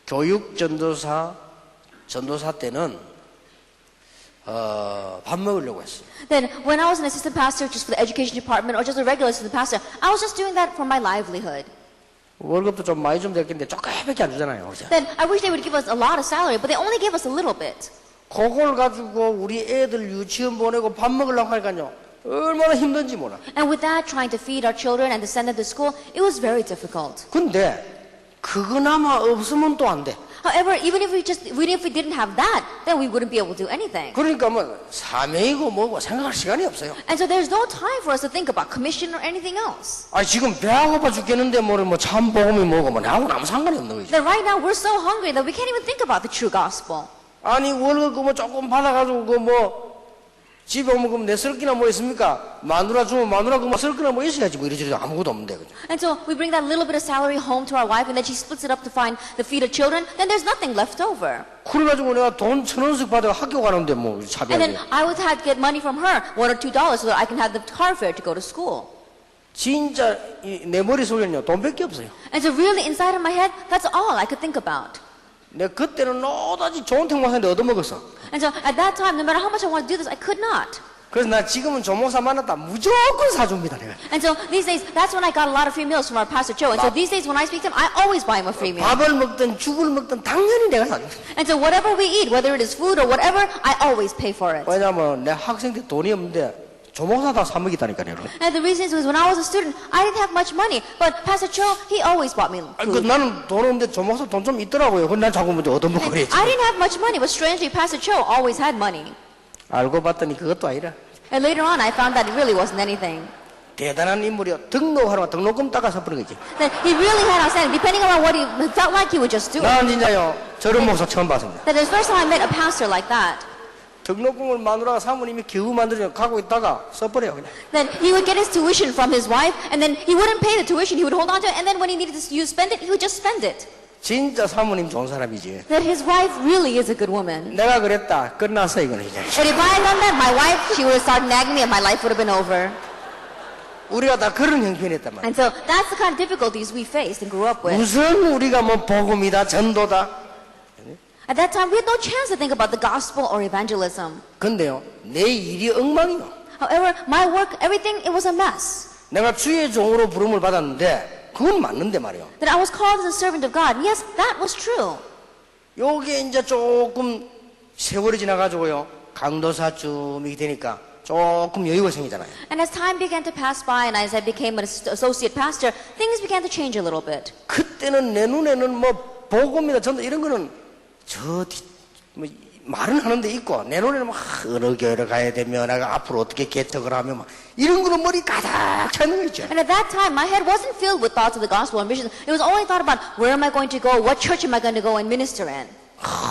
교육 전도사 때는 밥 먹으려고 했어요. Then when I was an assistant pastor just for the education department or just a regular assistant pastor, I was just doing that for my livelihood. 월급도 좀 많이 좀 됐겠는데 조금밖에 안 주잖아요. 그렇죠? Then I wish they would give us a lot of salary, but they only gave us a little bit. 그걸 가지고 우리 애들 유치원 보내고 밥 먹으려고 하니까요, 얼마나 힘든지 몰라. And with that, trying to feed our children and to send them to school, it was very difficult. 근데 그거나마 없으면 또 안 돼. However, even if we didn't have that, then we wouldn't be able to do anything. 그러니까 뭐 사명이고 뭐고 생각할 시간이 없어요. And so there's no time for us to think about commission or anything else. 아 지금 배가 고파 죽겠는데 뭐 참 복음이 뭐고 뭐 나하고는 아무 상관이 없는 거죠. That right now we're so hungry that we can't even think about the true gospel. 아니 월급 뭐 조금 받아가지고 뭐 집에 오면 그럼 내 쓸기나 뭐 있습니까? 마누라 주면 마누라 그뭐 쓸기나 뭐 있어야지 뭐 이러저러 아무것도 없는데 그죠? And so we bring that little bit of salary home to our wife and then she splits it up to find the feed of children, then there's nothing left over. 그래가지고 내가 돈 1,000원씩 받아 학교 가는데 뭐 And then 차비하게. I would have to get money from her, $1 or $2, so that I can have the car fare to go to school. 진짜 내 머릿속에는요 돈밖에 없어요. And so really inside of my head, that's all I could think about. 내가 그때는 노다지 좋은 택마사인데 얻어먹었어. And so at that time, no matter how much I wanted to do this, I could not. 그래서 나 지금은 조목사 만났다 무조건 사줍니다. 내가. And so these days, that's when I got a lot of free meals from our Pastor Cho. And so these days when I speak to him, I always buy him a free meal. 밥을 먹든 죽을 먹든 당연히 내가 사줍니다. And so whatever we eat, whether it is food or whatever, I always pay for it. 왜냐면 내 학생 때 돈이 없는데 조목사 다 사먹이다니까요. And the reason is when I was a student, I didn't have much money. But Pastor Cho, he always bought me food. 나는 돈 없는데 조목사 돈 좀 있더라고요. 그건 난 자꾸 먼저 얻어먹고 And 그랬지. I didn't have much money, but strangely, Pastor Cho always had money. 알고 봤더니 그것도 아니라 And later on, I found that it really wasn't anything. 대단한 인물이요. 등록하러 등록금 따가서 버는 거지. That he really had outstanding. Depending on what he felt like, he would just do it. 나는 진짜요. 저런 목사 처음 봤습니다. That the first time I met a pastor like that. 등록금을 마누라가 사모님이 겨우 만들어 가고 있다가 써버려요 그냥. Then he would get his tuition from his wife, and then he wouldn't pay the tuition. He would hold on to it, and then when he needed to spend it, he would just spend it. 진짜 사모님 좋은 사람이지. That his wife really is a good woman. 내가 그랬다. 끝났어 이거는 이제. But if I had done that, my wife, she would have started nagging me, and my life would have been over. 우리가 다 그런 형편이었단 말이야. And so that's the kind of difficulties we faced and grew up with. 무슨 우리가 뭐 복음이다 전도다. At that time, we had no chance to think about the gospel or evangelism. 근데요 내 일이 엉망이요. However, my work, everything, it was a mess. 내가 주의 종으로 부름을 받았는데 그건 맞는데 말이요. That I was called as a servant of God. Yes, that was true. 요게 이제 조금 세월이 지나가지고요 강도사쯤이 되니까 조금 여유가 생기잖아요. And as time began to pass by and as I became an associate pastor, things began to change a little bit. 그때는 내 눈에는 뭐 복음이다 전도 이런 거는 뭐 말은 하는데 있고 내 눈에는 막 어느 교회를 가야 되면 내가 앞으로 어떻게 개척을 하면 막 이런 거는 머리 가득 차 있는 거 있죠. And at that time, my head wasn't filled with thoughts of the gospel and mission. It was only thought about where am I going to go, what church am I going to go and minister in.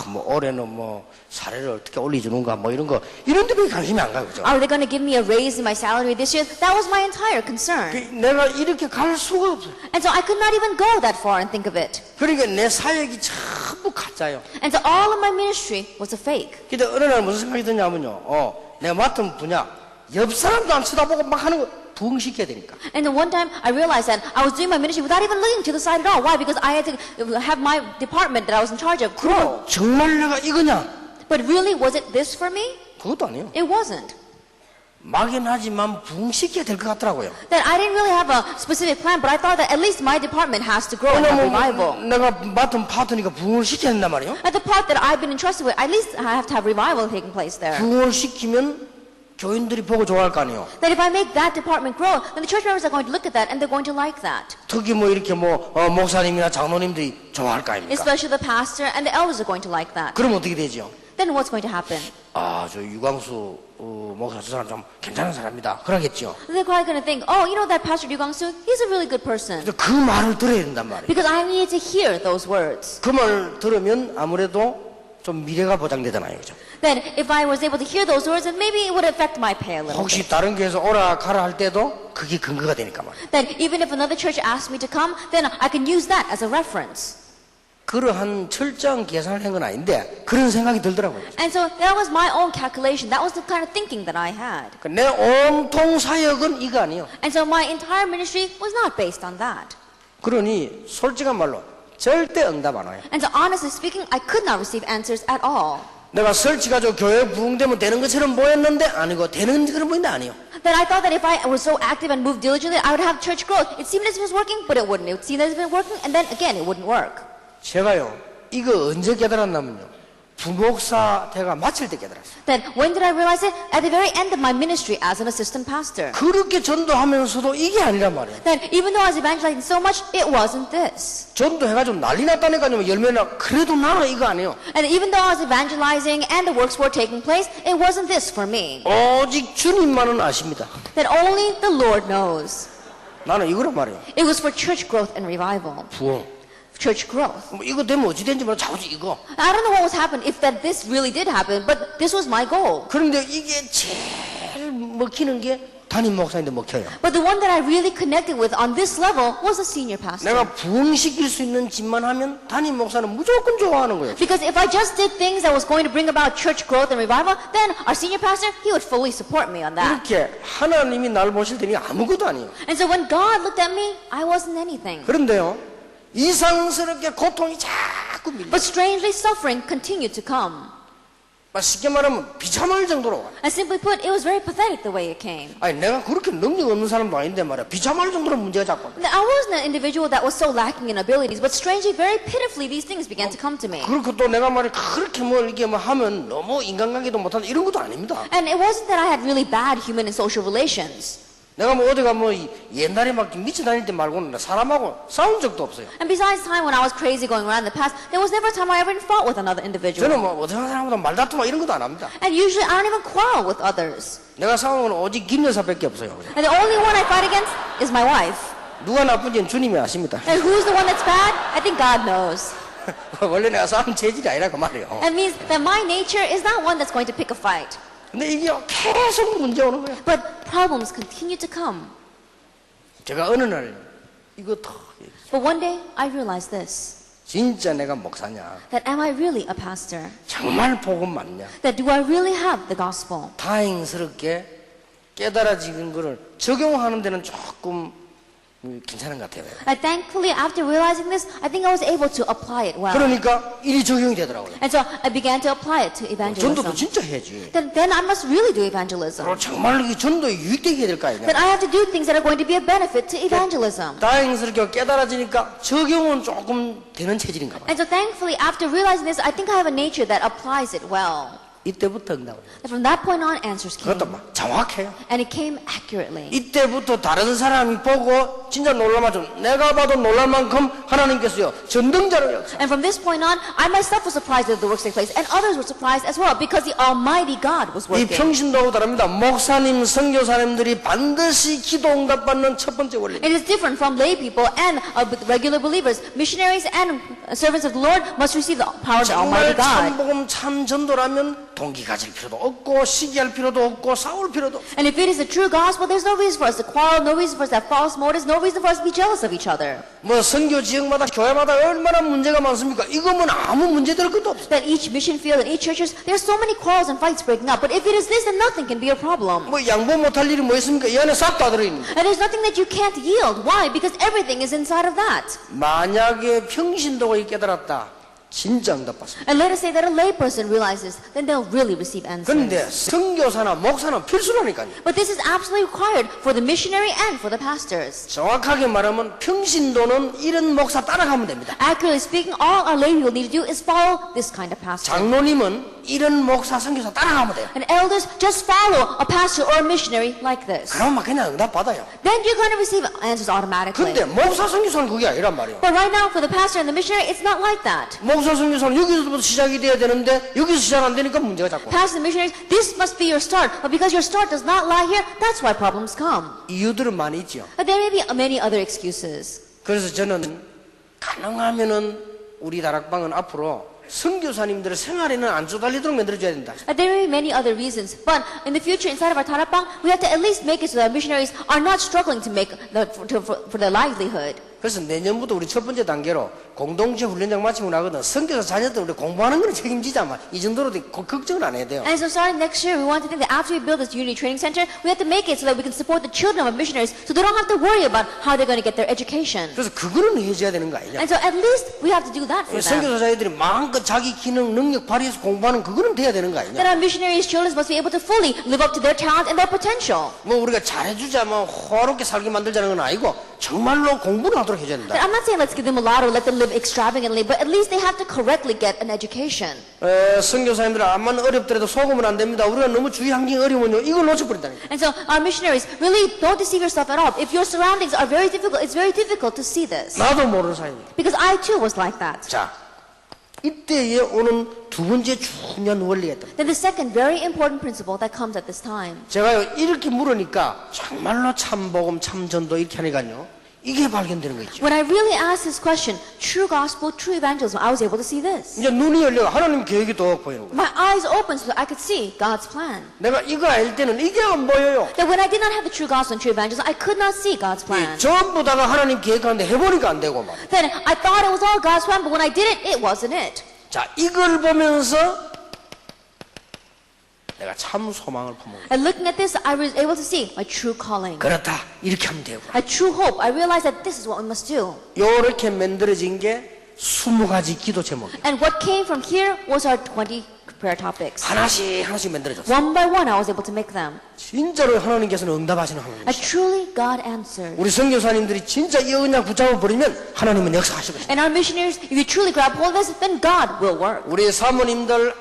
뭐 올해는 뭐 사례를 어떻게 올려주는가 뭐 이런 거 이런 데에 관심이 안 가요, 그죠? Are they going to give me a raise in my salary this year? That was my entire concern. 내가 이렇게 갈 수가 없어요. And so I could not even go that far and think of it. 그러니까 내 사역이 전부 가짜요. And so all of my ministry was a fake. 근데 어느 날 무슨 생각이 드냐면요. 내가 맡은 분야 옆 사람도 안 쳐다보고 막 하는 거 부흥시켜야 되니까. And then one time I realized that I was doing my ministry without even looking to the side at all. Why? Because I had to have my department that I was in charge of grow. 정말 내가 이거냐? But really, was it this for me? 그것도 아니에요. It wasn't. 막연하지만 부흥시켜야 될 것 같더라고요. That I didn't really have a specific plan, but I thought that at least my department has to grow and have revival. 왜냐면 내가 맡은 파트니까 부흥을 시켜야 된단 말이에요. At the part that I've been entrusted with, at least I have to have revival taking place there. 부흥을 시키면 교인들이 보고 좋아할 거 아니에요. That if I make that department grow, then the church members are going to look at that and they're going to like that. 특히 뭐 이렇게 목사님이나 장로님들이 좋아할 거 아닙니까? Especially the pastor and the elders are going to like that. 그럼 어떻게 되죠? Then what's going to happen? 저 유광수 목사 저 사람 좀 괜찮은 사람이다. 그러겠죠. They're probably going to think, oh, you know that Pastor Ryu Kwang-soo, he's a really good person. 그래서 그 말을 들어야 된단 말이에요. Because I need to hear those words. 그 말 들으면 아무래도 좀 미래가 보장되잖아요, 그죠? Then if I was able to hear those words, then maybe it would affect my pay a little 혹시 bit. 다른 교회에서 오라 가라 할 때도 그게 근거가 되니까 말이에요. Then even if another church asks me to come, then I can use that as a reference. 그러한 철저한 계산을 한 건 아닌데 그런 생각이 들더라고요. And so that was my own calculation. That was the kind of thinking that I had. 내 온통 사역은 이거 아니에요. And so my entire ministry was not based on that. 그러니 솔직한 말로 절대 응답 안 와요. And so honestly speaking, I could not receive answers at all. 내가 설치가지고 교회 부흥되면 되는 것처럼 보였는데 아니고 되는 것처럼 보이는데 아니에요. Then I thought that if I was so active and moved diligently, I would have church growth. It seemed as if it was working, but it wouldn't. It seemed as if it was working, and then again, it wouldn't work. 제가요 이거 언제 깨달았냐면요 부목사 대가 마칠 때 깨달았어요. Then when did I realize it? At the very end of my ministry as an assistant pastor. 그렇게 전도하면서도 이게 아니란 말이에요. Then even though I was evangelizing so much, it wasn't this. 전도해가지고 난리 났다니까요. 열매나 그래도 나는 이거 아니에요. And even though I was evangelizing and the works were taking place, it wasn't this for me. 오직 주님만은 아십니다. That only the Lord knows. 나는 이거란 말이에요. It was for church growth and revival. 부흥. Church growth. 뭐 이거 되면 어찌 된지 몰라 자꾸 이거. I don't know what was happened if that this really did happen, but this was my goal. 그런데 이게 제일 먹히는 게 담임 목사인데 먹혀요. But the one that I really connected with on this level was the senior pastor. 내가 부흥시킬 수 있는 짓만 하면 담임 목사는 무조건 좋아하는 거예요. Because if I just did things that was going to bring about church growth and revival, then our senior pastor, he would fully support me on that. 이렇게 하나님이 날 보실 때는 아무것도 아니에요. And so when God looked at me, I wasn't anything. 그런데요, 이상스럽게 고통이 자꾸 밀려. But strangely, suffering continued to come. 쉽게 말하면 비참할 정도로 와요. And simply put, it was very pathetic the way it came. 아니 내가 그렇게 능력 없는 사람도 아닌데 말이야. 비참할 정도로 문제가 자꾸 와요. I wasn't an individual that was so lacking in abilities, but strangely, very pitifully, these things began to come to me. 그렇고 또 내가 말이야 그렇게 뭐 이게 뭐 하면 너무 인간관계도 못한다 이런 것도 아닙니다. And it wasn't that I had really bad human and social relations. 내가 뭐 어디가 뭐 옛날에 막 미쳐 다닐 때 말고는 사람하고 싸운 적도 없어요. And besides time when I was crazy going around in the past, there was never a time I ever fought with another individual. 저는 뭐 어떤 사람보다 말다툼 이런 것도 안 합니다. And usually I don't even quarrel with others. 내가 싸우는 건 오직 김 여사밖에 없어요. And the only one I fight against is my wife. 누가 나쁜지는 주님이 아십니다. And who's the one that's bad? I think God knows. 원래 내가 싸움 체질이 아니라 그 말이에요. That means that my nature is not one that's going to pick a fight. 근데 이게 계속 문제 오는 거예요. But problems continue to come. 제가 어느 날 이거 더 But one day I realized this. 진짜 내가 목사냐? That am I really a pastor? 정말 복음 맞냐? That do I really have the gospel? 다행스럽게 깨달아지는 거를 적용하는 데는 조금 괜찮은 것 같아요. Thankfully, after realizing this, I think I was able to apply it well. 그러니까 일이 적용이 되더라고요. And so I began to apply it to evangelism. 전도도 진짜 해야지. Then I must really do evangelism. 그리고 정말 이 전도에 유익되게 해야 될 거 아니냐? Then I have to do things that are going to be a benefit to evangelism. 다행스럽게 깨달아지니까 적용은 조금 되는 체질인가 봐요. And so thankfully, after realizing this, I think I have a nature that applies it well. 이때부터 응답을 해요. And from that point on, answers came. 그것도 막 정확해요. And it came accurately. 이때부터 다른 사람이 보고 진짜 놀랄만큼 내가 봐도 놀랄만큼 하나님께서요 전능자로 역사. And from this point on, I myself was surprised at the works that took place, and others were surprised as well, because the Almighty God was 이 working. 평신도하고 다릅니다. 목사님, 선교사님들이 반드시 기도 응답받는 첫 번째 원리. It is different from lay people and regular believers. Missionaries and servants of the Lord must receive the power of the Almighty 정말 God. 참복음 참 전도라면 동기 가질 필요도 없고 시기할 필요도 없고 싸울 필요도 없고. And if it is the true gospel, there's no reason for us to quarrel, no reason for us to have false motives, no reason for us to be jealous of each other. 뭐 선교 지역마다 교회마다 얼마나 문제가 많습니까? 이거면 아무 문제 될 것도 없어. That each mission field and each churches, there's so many quarrels and fights breaking up. But if it is this, then nothing can be a problem. 뭐 양보 못할 일이 뭐 있습니까? 이 안에 싹 다 들어있는. And there's nothing that you can't yield. Why? Because everything is inside of that. 만약에 평신도가 깨달았다. 진짜 응답받습니다. And let us say that a layperson realizes, then they'll really receive 그런데 answers. 선교사나 목사는 필수라니까요. But this is absolutely required for the missionary and for the pastors. 정확하게 말하면 평신도는 이런 목사 따라가면 됩니다. Accurately speaking, all our lay people need to do is follow this kind of pastor. 장로님은 이런 목사 선교사 따라가면 돼요. And elders just follow a pastor or a missionary like this. 그러면 막 그냥 응답 받아요. Then you're going to receive answers automatically. 근데 목사 선교사는 그게 아니란 말이에요. But right now, for the pastor and the missionary, it's not like that. 목사 선교사는 여기서부터 시작이 돼야 되는데 여기서 시작 안 되니까 문제가 자꾸. Pastors and missionaries, this must be your start. But because your start does not lie here, that's why problems come. 이유들은 많이 있죠. But there may be many other excuses. 그래서 저는 가능하면은 우리 다락방은 앞으로 선교사님들의 생활에는 안 쪼달리도록 만들어줘야 된다. There may be many other reasons. But in the future, inside of our Tarapang, we have to at least make it so that missionaries are not struggling to make for their livelihood. 그래서 내년부터 우리 첫 번째 단계로 공동체 훈련장 마치고 나거든 선교사 자녀들 우리 공부하는 걸 책임지자 이 정도로 걱정을 안 해야 돼요. And so starting next year, we want to think that after we build this Unity Training Center, we have to make it so that we can support the children of missionaries so they don't have to worry about how they're going to get their education. 그래서 그거는 해줘야 되는 거 아니냐. And so at least we have to do that for them. 선교사 자녀들이 마음껏 자기 기능 능력 발휘해서 공부하는 그거는 돼야 되는 거 아니냐. That our missionaries' children must be able to fully live up to their talent and their potential. 뭐 우리가 잘해주자 호화롭게 살게 만들자는 건 아니고 정말로 공부를 하도록 해줘야 된다. But I'm not saying let's give them a lot or let them live extravagantly, but at least they have to correctly get an education. 선교사님들은 암만 어렵더라도 속으면 안 됩니다. 우리가 너무 주위 환경이 어려우면요 이걸 놓쳐버린다니까. And so our missionaries, really don't deceive yourself at all. If your surroundings are very difficult, it's very difficult to see this. 나도 모르는 사이입니다. Because I too was like that. 자, 이때에 오는 두 번째 중요한 원리가 있다. Then the second very important principle that comes at this time. 제가요 이렇게 물으니까 정말로 참복음 참전도 이렇게 하니까요 이게 발견되는 거 있죠. When I really asked this question, true gospel, true evangelism, I was able to see this. 이제 눈이 열려 하나님 계획이 또 보이는 거예요. My eyes opened so that I could see God's plan. 내가 이거 알 때는 이게 안 보여요. That when I did not have the true gospel and true evangelism, I could not see God's plan. 전부 다가 하나님 계획하는데 해보니까 안 되고 막. Then I thought it was all God's plan, but when I did it, it wasn't it. 자, 이걸 보면서 내가 참 소망을 품은 거예요. And looking at this, I was able to see my true calling. 그렇다. 이렇게 하면 되고. My true hope. I realized that this is what we must do. 요렇게 만들어진 게 20가지 기도 제목이에요. And what came from here was our 20 prayer topics. 하나씩 만들어졌어요. One by one, I was able to make them. 진짜로 하나님께서는 응답하시는 And 하나님이시죠. truly, God answered. 우리 선교사님들이 진짜 이 언약 붙잡아 버리면 하나님은 역사하실 것입니다. And our missionaries, if you truly grab hold of this, then God will work. 우리 사모님들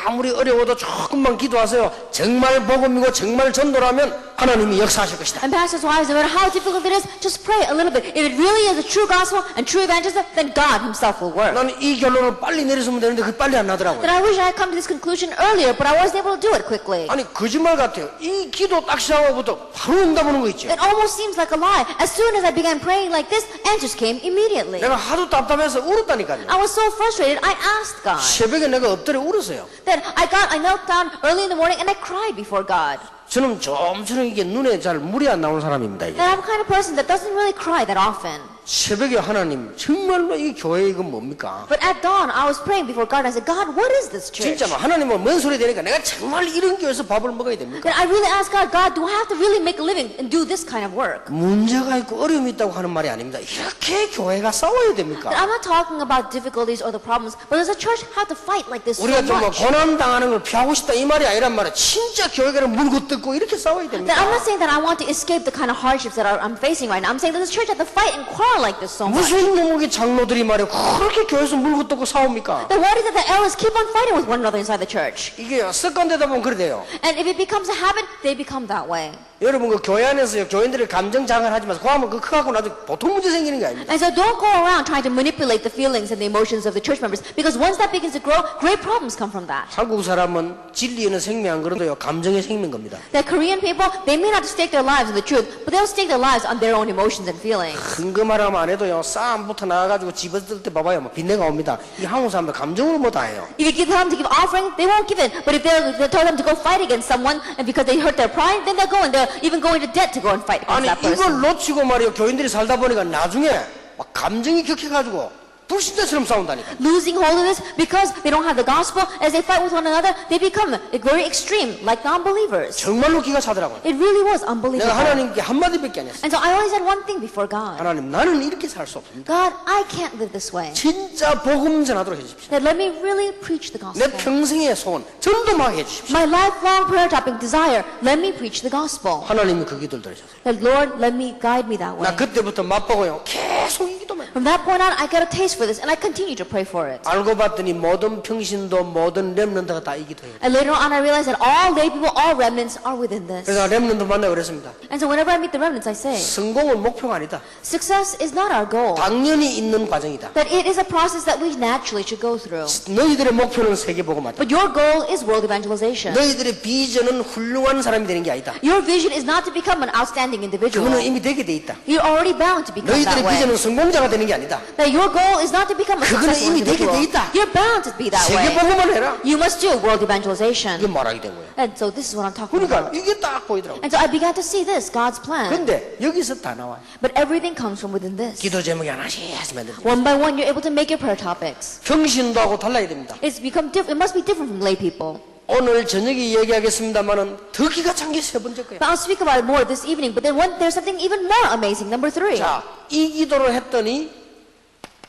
아무리 어려워도 조금만 기도하세요. 정말 복음이고 정말 전도라면 하나님이 역사하실 것이다. And pastors' wives, no matter how difficult it is, just pray a little bit. If it really is a true gospel and true evangelism, then God Himself will work. 나는 이 결론을 빨리 내렸으면 되는데 그 빨리 안 나더라고요. Then I wish I had come to this conclusion earlier, but I wasn't able to do it quickly. 아니 거짓말 같아요. 이 기도 딱 시작하고부터 바로 응답 오는 거 있죠. It almost seems like a lie. As soon as I began praying like this, answers came immediately. 내가 하도 답답해서 울었다니까요. I was so frustrated, I asked God. 새벽에 내가 엎드려 울었어요. Then I knelt down early in the morning and I cried before God. 저는 좀처럼 이게 눈에 잘 물이 안 나오는 사람입니다. 이게. And I'm the kind of person that doesn't really cry that often. 새벽에 하나님 정말로 이 교회 이건 뭡니까? But at dawn, I was praying before God. I said, God, what is this church? 진짜로 하나님은 뭔 소리 되니까 내가 정말 이런 교회에서 밥을 먹어야 됩니까? Then I really asked God, God, do I have to really make a living and do this kind of work? 문제가 있고 어려움이 있다고 하는 말이 아닙니다. 이렇게 교회가 싸워야 Then 됩니까? I'm not talking about difficulties or the problems, but does a church have to fight like this so 우리가 좀 much? 고난 당하는 걸 피하고 싶다 이 말이 아니란 말이야. 진짜 교회가 물고 뜯고 이렇게 싸워야 Then 됩니까? I'm not saying that I want to escape the kind of hardships that I'm facing right now. I'm saying that this church has to fight and quarrel like this so much. 무슨 놈의 장로들이 말이야 그렇게 교회에서 물고 뜯고 싸웁니까? Then why is it that elders keep on fighting with one another inside the church? 이게 습관되다 보면 그래 돼요. And if it becomes a habit, they become that way. 여러분 그 교회 안에서요 교인들이 감정 장악을 하지 마세요. 그하면 그 크갖고 나중에 보통 문제 생기는 게 아닙니다. And so don't go around trying to manipulate the feelings and the emotions of the church members, because once that begins to grow, great problems come from that. 한국 사람은 진리에는 생명 안 그래도요 감정에 생명 겁니다. The Korean people, they may not stake their lives on the truth, but they'll stake their lives on their own emotions and feelings. 근거말하면 안 해도요 싸움부터 나와가지고 집어들 때 봐봐요 뭐 빈내가 옵니다. 이 한국 사람들 감정으로 못 다 해요. If you give them to give offering, they won't give it. But if they tell them to go fight against someone, and because they hurt their pride, then they'll go and they'll even go into debt to go and fight 아니 against that person. 이걸 놓치고 말이요 교인들이 살다 보니까 나중에 막 감정이 격해가지고 불신자처럼 싸운다니까. Losing hold of this because they don't have the gospel, as they fight with one another, they become very extreme, like non-believers. 정말로 기가 차더라고요. It really was 내가 unbelievable. 하나님께 한마디밖에 안 했어요. And so I only said one thing before God. 하나님 나는 이렇게 살 수 없습니다. God, I can't live this way. 진짜 복음 전하도록 해주십시오. That let me really preach the 내 gospel. 평생의 소원 전도만 해주십시오. My lifelong prayer topic desire, let me preach the gospel. 하나님이 그 기도를 들으셨어요. That Lord, let me guide me that way. 나 그때부터 맛보고요 계속 이 기도만 해요. From that point on, I got a taste for this, and I continue to pray for it. 알고 봤더니 모든 평신도 모든 렘넌트가 다 이 기도예요. And later on, I realized that all lay people, all remnants are within this. 그래서 렘넌트 만나고 그랬습니다. And so whenever I meet the remnants, I say, 성공은 목표가 아니다. success is not our goal. 당연히 있는 과정이다. That it is a process that we naturally should go through. 너희들의 목표는 세계복음화다. But your goal is world evangelization. 너희들의 비전은 훌륭한 사람이 되는 게 아니다. Your vision is not to become an outstanding individual. 그거는 이미 되게 돼 있다. You're already bound to become that 너희들의 way. 비전은 성공자가 되는 게 아니다. That your goal is not to become a 그거는 successful 이미 되게 돼 individual. 있다. You're bound to be that way. 세계복음만 해라. You must do world 이게 evangelization. 말하게 된 거예요. And so this is what I'm talking 그러니까 about. 이게 딱 보이더라고요. And so I began to see this, God's plan. 근데 여기서 다 나와요. But everything comes from within this. 기도 제목이 하나씩 하시면 됩니다. One by one, you're able to make your prayer topics. 평신도하고 달라야 됩니다. It must be different from lay people. 오늘 저녁에 얘기하겠습니다만은 더 기가 찬 게 세 번째 거예요. But I'll speak about it more this evening. But then there's something even more amazing. Number 3. 자, 이 기도를 했더니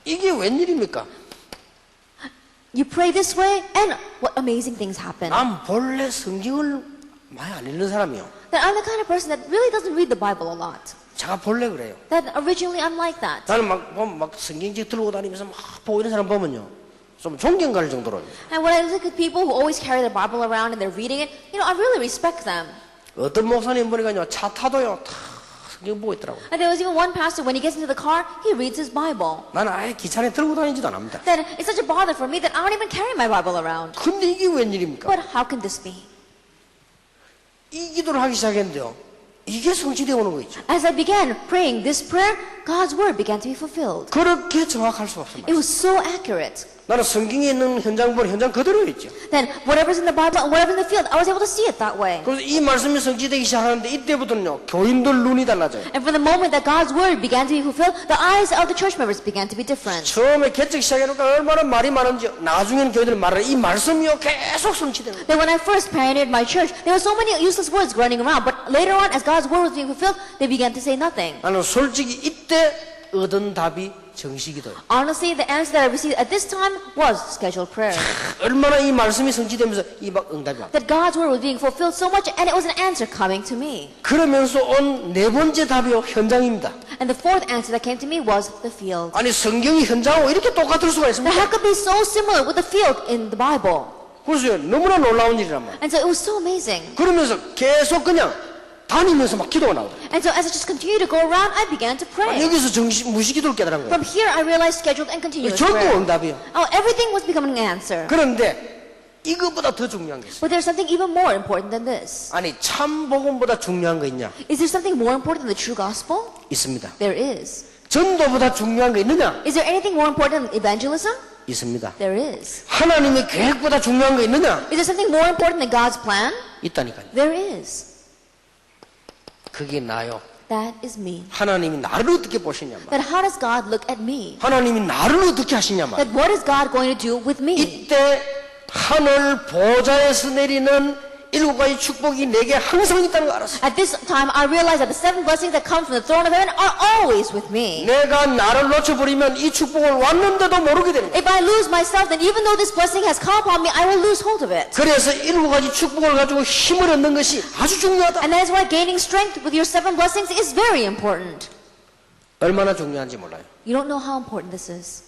이게 웬일입니까? You pray this way, and what amazing things happen. 난 본래 성경을 많이 안 읽는 사람이요. That I'm the kind of person that really doesn't read the Bible a lot. 제가 본래 그래요. That originally I'm like that. 나는 막 성경책 들고 다니면서 막 보고 이런 사람 보면요. 좀 존경 갈 정도로. And when I look at people who always carry their Bible around and they're reading it, I really respect them. 어떤 목사님 보니까요. 차 타도요. 다 성경 보고 있더라고요. And there was even one pastor, when he gets into the car, he reads his Bible. 나는 아예 기차에 들고 다니지도 않습니다. Then it's such a bother for me that I don't even carry my Bible around. 근데 이게 웬일입니까? But how can this be? 이 기도를 하기 시작했는데요. 이게 성취되어 오는 거죠. As I began praying this prayer, God's word began to be fulfilled. 그렇게 정확할 수 없습니다. It was so accurate. 나는 성경에 있는 현장 보면 현장 그대로 있죠. Then whatever's in the Bible and whatever's in the field, I was able to see it that way. 그래서 이 말씀이 성취되기 시작하는데 이때부터는요 교인들 눈이 달라져요. And from the moment that God's word began to be fulfilled, the eyes of the church members began to be different. 처음에 개척 시작해놓고 얼마나 말이 많은지 나중에는 교인들 말을 이 말씀이요 계속 성취되는 거예요. Then when I first pioneered my church, there were so many useless words running around. But later on, as God's word was being fulfilled, they began to say nothing. 나는 솔직히 이때 얻은 답이 정식이더라고요. Honestly, the answer that I received at this time was scheduled prayer. 얼마나 이 말씀이 성취되면서 이 막 응답이 왔다. That God's word was being fulfilled so much, and it was an answer coming to me. 그러면서 온 네 번째 답이요 현장입니다. And the fourth answer that came to me was the field. 아니 성경이 현장하고 이렇게 똑같을 수가 Now, 있습니까? how could be so similar with the field in the Bible? 그래서 너무나 놀라운 일이란 말이에요. And so it was so amazing. 그러면서 계속 그냥 다니면서 막 기도가 나오더라고요. And so as I just continued to go around, I began to pray. 여기서 무시기도를 깨달은 거예요. From here, I realized scheduled and continuous 전부 prayer. 응답이에요. Oh, everything was becoming an answer. 그런데 이것보다 더 중요한 게 있어요. But there's something even more important than this. 아니 참 복음보다 중요한 거 있냐? Is there something more important than the true gospel? 있습니다. There is. 전도보다 중요한 거 있느냐? Is there anything more important than evangelism? 있습니다. There is. 하나님의 계획보다 중요한 거 있느냐? Is there something more important than God's plan? 있다니까요. There is. 그게 나요. That is me. 하나님이 나를 어떻게 보시냐 말. That how does God look at me? 하나님이 나를 어떻게 하시냐 말. That what is God going to do with me? 이때 하늘 보좌에서 내리는 일곱 가지 축복이 내게 항상 있다는 걸 알았어요. At this time, I realized that the seven blessings that come from the throne of heaven are always with me. 내가 나를 놓쳐버리면 이 축복을 왔는데도 모르게 되는 거예요. If I lose myself, then even though this blessing has come upon me, I will lose hold of it. 그래서 일곱 가지 축복을 가지고 힘을 얻는 것이 아주 중요하다. And that is why gaining strength with your seven blessings is very important. 얼마나 중요한지 몰라요. You don't know how important this is.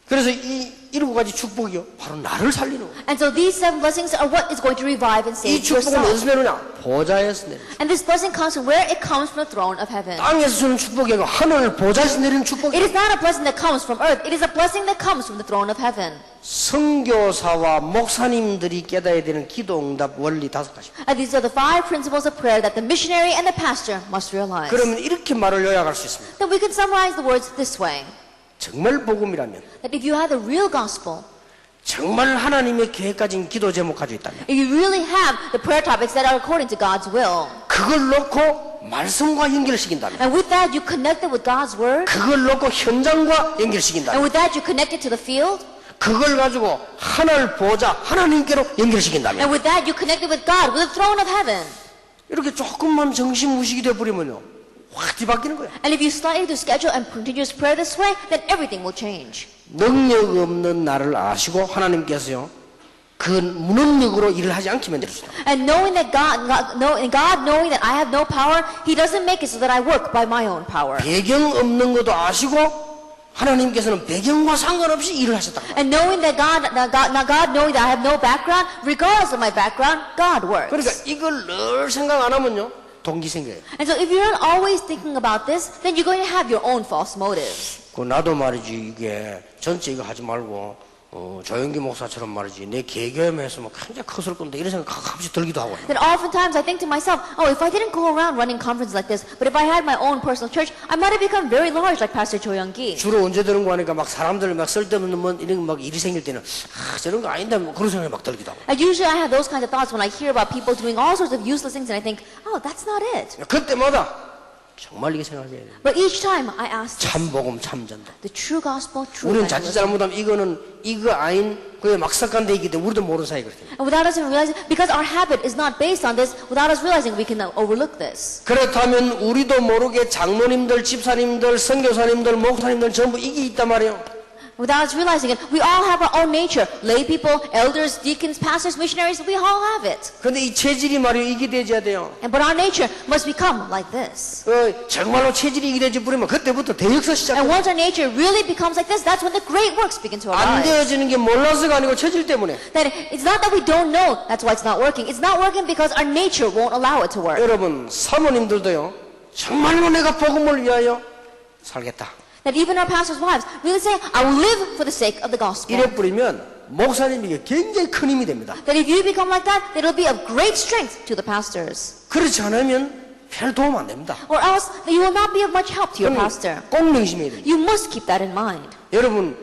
그래서 이 일곱 가지 축복이요 바로 나를 살리는 거예요. And so these seven blessings are what is going to revive and 이 save 축복은 yourself. 어디서 내느냐? 보좌에서 내려. And this blessing comes from where? It comes from the throne of heaven. 땅에서 주는 축복이 아니고 하늘 보좌에서 내리는 It 축복이에요. is not a blessing that comes from earth. It is a blessing that comes from the throne of heaven. 선교사와 목사님들이 깨달아야 되는 기도 응답 원리 5가지. And these are the 5 principles of prayer that the missionary and the pastor must realize. 그러면 이렇게 말을 요약할 수 있습니다. Then we can summarize the words this way. 정말 복음이라면, That if you have the real gospel, 정말 하나님의 계획 가진 기도 제목 가지고 있다면 if you really have the prayer topics that are according to God's will, 그걸 놓고 말씀과 연결시킨다면, and with that you connect it with God's word, 그걸 놓고 현장과 and 연결시킨다면, with that you connect it to the field, 그걸 가지고 하늘 보좌 하나님께로 연결시킨다면, and with that you connect it with God, with the throne of heaven. 이렇게 조금만 정신무식이 되어버리면요 확 뒤바뀌는 거예요. And if you slightly do schedule and continuous prayer this way, then everything will change. 능력 없는 나를 아시고 하나님께서요 그 무능력으로 일을 하지 않게 만들었어요. And knowing that God knowing that I have no power, He doesn't make it so that I work by my own power. 배경 없는 것도 아시고 하나님께서는 배경과 상관없이 일을 하셨다고. And knowing that God knowing that I have no background, regardless of my background, God works. 그러니까 이걸 늘 생각 안 하면요 동기 생겨요. And so if you're not always thinking about this, then you're going to have your own false motives. 그 나도 말이지 이게 전체 이거 하지 말고 조영기 목사처럼 말이지 내 개개임에서 막 굉장히 커설 건데 이런 생각 가끔씩 들기도 하고. Then oftentimes I think to myself, oh, if I didn't go around running conferences like this, but if I had my own personal church, I might have become very large like Pastor Cho Young-gi. 주로 언제 들은 거 하니까 막 사람들 막 쓸데없는 뭐 이런 막 일이 생길 때는 저런 거 아닌데 뭐 그런 생각이 막 들기도 하고. And usually I have those kinds of thoughts when I hear about people doing all sorts of useless things, and I think, oh, that's not it. 그때마다 정말 이게 생각해야 돼요. But each time I ask this, 참 복음 참 전도. the true gospel, true 우리는 자칫 evangelism. 잘못하면 이거는 이거 아닌 그게 막 습관돼 있기 때문에 우리도 모르는 사이 그렇대요. And without us even realizing, because our habit is not based on this, without us realizing we can overlook this. 그렇다면 우리도 모르게 장로님들, 집사님들, 선교사님들, 목사님들 전부 이게 있단 말이에요. Without us realizing it, we all have our own nature. Lay people, elders, deacons, pastors, missionaries, we all have it. 그런데 이 체질이 말이에요. 이게 되어야 돼요. But our nature must become like this. 정말로 체질이 이게 되지 버리면 그때부터 대역사 And 시작해요. once our nature really becomes like this, that's when the great works begin to 안 arise. 되어지는 게 몰라서가 아니고 체질 때문에. That it's not that we don't know, that's why it's not working. It's not working because our nature won't allow it to work. 여러분 사모님들도요. 정말로 내가 복음을 위하여 살겠다. That even our pastors' wives really say, I will live for the sake of the gospel. 이래 버리면 목사님에게 굉장히 큰 힘이 됩니다. That if you become like that, then it will be of great strength to the pastors. 그렇지 않으면 별 도움 안 됩니다. or else you will not be of much help to your 그건 pastor. 꼭 명심해야 됩니다. You must keep that in mind. 여러분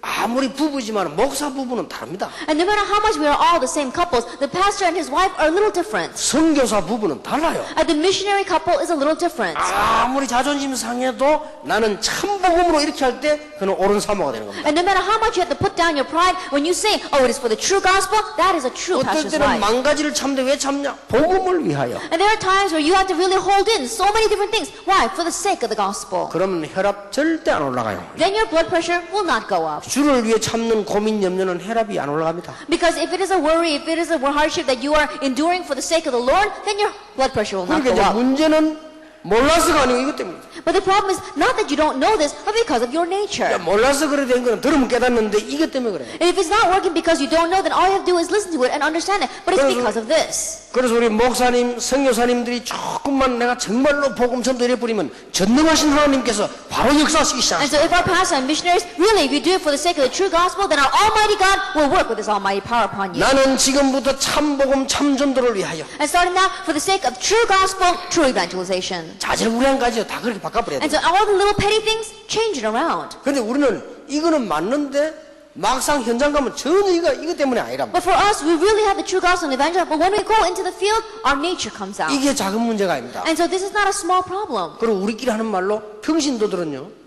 아무리 부부지만 목사 부부는 다릅니다. And no matter how much we are all the same couples, the pastor and his wife are a little different. 선교사 부부는 달라요. The missionary couple is a little different. 아무리 자존심 상해도 나는 참복음으로 이렇게 할 때 그는 옳은 사모가 되는 겁니다. And no matter how much you have to put down your pride, when you say, oh, it is for the true gospel, that is a true 어떨 pastor's 때는 wife. 망가지를 참는데 왜 참냐? 복음을 위하여. And there are times where you have to really hold in so many different things. Why? For the sake of the gospel. 그러면 혈압 절대 안 올라가요. Then your blood pressure will not go up. 주를 위해 참는 고민 염려는 혈압이 안 올라갑니다. Because if it is a worry, if it is a hardship that you are enduring for the sake of the Lord, then your blood pressure will not 그러니까 go 이제 up. 문제는 몰라서가 아니고 이것 때문에. But the problem is not that you don't know this, but because of your nature. 몰라서 그래 된 거는 들으면 깨닫는데 이것 때문에 그래요. And if it's not working because you don't know, then all you have to do is listen to it and understand it. But it's 그래서- because of this. 그래서 우리 목사님, 선교사님들이 조금만 내가 정말로 복음 전도해 버리면 전능하신 하나님께서 바로 역사하시기 And 시작하시죠. so if our pastors and missionaries, really, if you do it for the sake of the true gospel, then our Almighty God will work with His almighty power upon you. 나는 지금부터 참 복음, 참 전도를 위하여 And starting now, for the sake of true gospel, true evangelization. 자질구레한까지요 다 그렇게 바꿔버려야 And 돼요. so all the little petty things, change it around. 근데 우리는 이거는 맞는데 막상 현장 가면 전혀 이것 때문에 아니랍니다. But for us, we really have the true gospel and evangelism. But when we go into the field, our nature comes out. 이게 작은 문제가 아닙니다. And so this is not a small problem. 그리고 우리끼리 하는 말로 평신도들은요,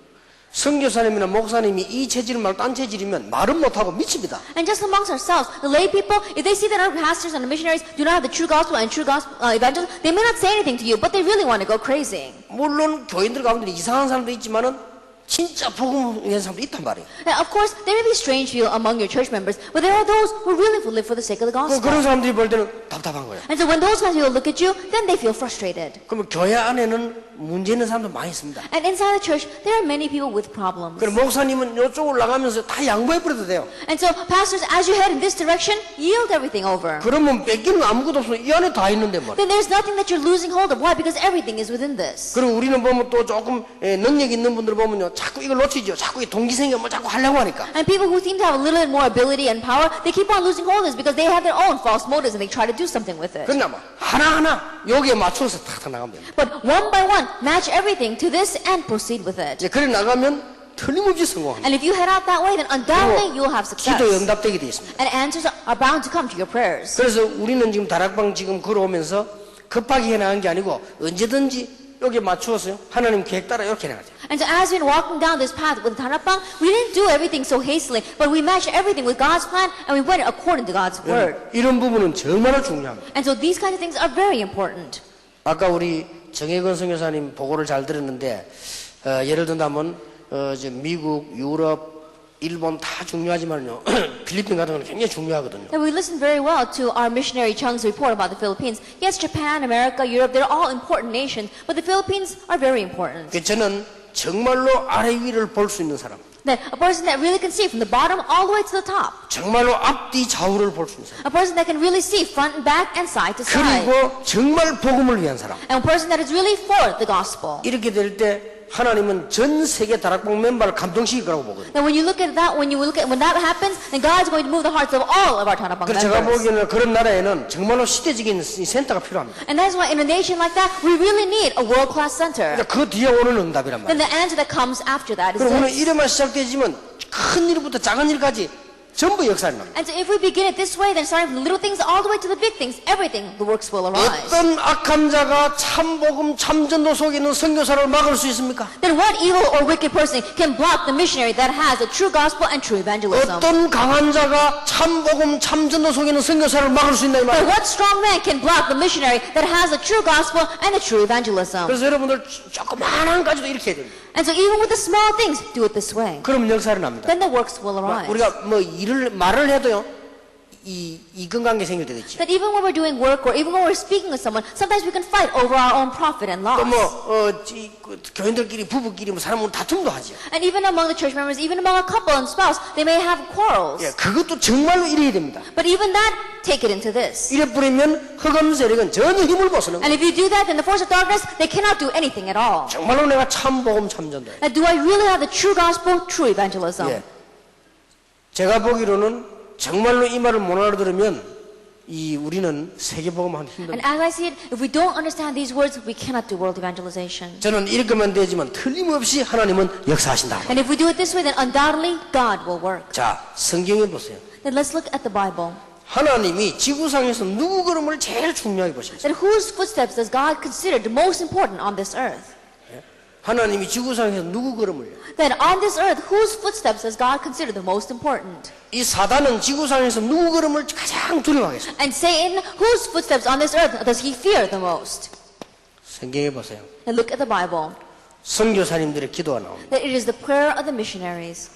선교사님이나 목사님이 이 체질 말고 딴 체질이면 말은 못하고 미칩니다. And just amongst ourselves, the lay people, if they see that our pastors and missionaries do not have the true gospel and true gospel evangelism, they may not say anything to you, but they really want to go crazy. 물론 교인들 가운데 이상한 사람도 있지만은 진짜 복음 있는 사람도 있단 말이에요. Now, of course, there may be strange people among your church members, but there are those who really live for the sake of the gospel. 그런 사람들이 볼 때는 답답한 거예요. And so when those kinds of people look at you, then they feel frustrated. 그러면 교회 안에는 문제 있는 사람도 많이 있습니다. And inside the church, there are many people with problems. 그럼 목사님은 이쪽으로 나가면서 다 양보해 버려도 돼요. And so, pastors, as you head in this direction, yield everything over. 그러면 뺏기는 거 아무것도 없어. 이 안에 다 있는데 말이에요. Then there's nothing that you're losing hold of. Why? Because everything is within this. 그리고 우리는 보면 또 조금 능력 있는 분들 보면요, 자꾸 이걸 놓치죠. 자꾸 이 동기 생겨 뭐 자꾸 하려고 하니까. And people who seem to have a little bit more ability and power, they keep on losing hold of this because they have their own false motives and they try to do something with it. 그러나 뭐 하나하나 여기에 맞춰서 탁탁 나가면 돼요. But one by one, match everything to this and proceed with it. 이제 그래 나가면 틀림없이 성공합니다. And if you head out that way, then undoubtedly you will have success. 기도 응답되게 되어 있습니다. And answers are bound to come to your prayers. 그래서 우리는 지금 다락방 지금 걸어오면서 급하게 해나간 게 아니고 언제든지 여기에 맞추어서요. 하나님 계획 따라 이렇게 해나가죠. And so as we're walking down this path with Tanapang, we didn't do everything so hastily, but we matched everything with God's plan and we went according to God's word. 이런 부분은 정말 중요합니다. And so these kinds of things are very important. 아까 우리 정혜건 선교사님 보고를 잘 들었는데 예를 든다면 이제 미국, 유럽, 일본 다 중요하지만요. 필리핀 같은 건 굉장히 중요하거든요. And we listened very well to our missionary Chung's report about the Philippines. Yes, Japan, America, Europe, they're all important nations, but the Philippines are very important. 저는 정말로 아래 위를 볼 수 있는 사람, That a person that really can see from the bottom all the way to the top. 정말로 앞뒤 좌우를 볼 수 있는 사람, A person that can really see front and back and side to side. 그리고 정말 복음을 위한 사람. And a person that is really for the gospel. 이렇게 될 때 하나님은 전 세계 다락방 멤버를 감동시킬 거라고 보거든요. Now when you look at that, when that happens, then God's going to move the hearts of all of our Tanapang 그래서 제가 members. 보기에는 그런 나라에는 정말로 시대적인 이 센터가 필요합니다. And that's why in a nation like that, we really need a world-class center. 그러니까 그 뒤에 오는 응답이란 Then 말이에요. the answer that comes after that is 그럼 오늘 this. 일에만 시작되지만 큰 일부터 작은 일까지 전부 역사를 납니다. And so if we begin it this way, then starting from the little things all the way to the big things, everything, the works will arise. 어떤 악한 자가 참복음 참전도 속에 있는 선교사를 막을 수 있습니까? Then what evil or wicked person can block the missionary that has a true gospel and true evangelism? 어떤 강한 자가 참복음 참전도 속에 있는 선교사를 막을 수 있나 이 But 말이에요. what strong man can block the missionary that has a true gospel and a true evangelism? 그래서 여러분들 조그마한 가지도 이렇게 해야 됩니다. And so even with the small things, do it this way. 그럼 역사를 납니다. Then the works will arise. 우리가 뭐 말을 해도요, 이근관계 생길 때도 있지. That even when we're doing work or even when we're speaking with someone, sometimes we can fight over our own profit and loss. 또 교인들끼리 부부끼리 뭐 사람은 다툼도 하죠. And even among the church members, even among a couple and spouse, they may have quarrels. 예, 그것도 정말로 이래야 됩니다. But even that, take it into this. 이래 뿌리면 흑암 세력은 전혀 힘을 벗어는 거예요. And if you do that, then the force of darkness, they cannot do anything at all. 정말로 내가 참복음 참전도. Now, do I really have the true gospel, true evangelism? 예. 제가 보기로는 정말로 이 말을 못 알아들으면 우리는 세계복음하기 힘듭니다. And as I see it, if we don't understand these words, we cannot do world evangelization. 저는 이렇게만 되지만 틀림없이 하나님은 역사하신다. And if we do it this way, then undoubtedly God will work. 자, 성경에 보세요. Then let's look at the Bible. 하나님이 지구상에서 누구 걸음을 제일 중요하게 보십니다. Then whose footsteps does God consider the most important on this earth? 하나님이 지구상에서 누구 걸음을요? Then on this earth, whose footsteps does God consider the most important? 이 사단은 지구상에서 누구 걸음을 가장 두려워하겠습니다. And Satan, whose footsteps on this earth does he fear the most? 성경에 보세요. And look at the Bible. 선교사님들의 기도가 나옵니다. That it is the prayer of the missionaries.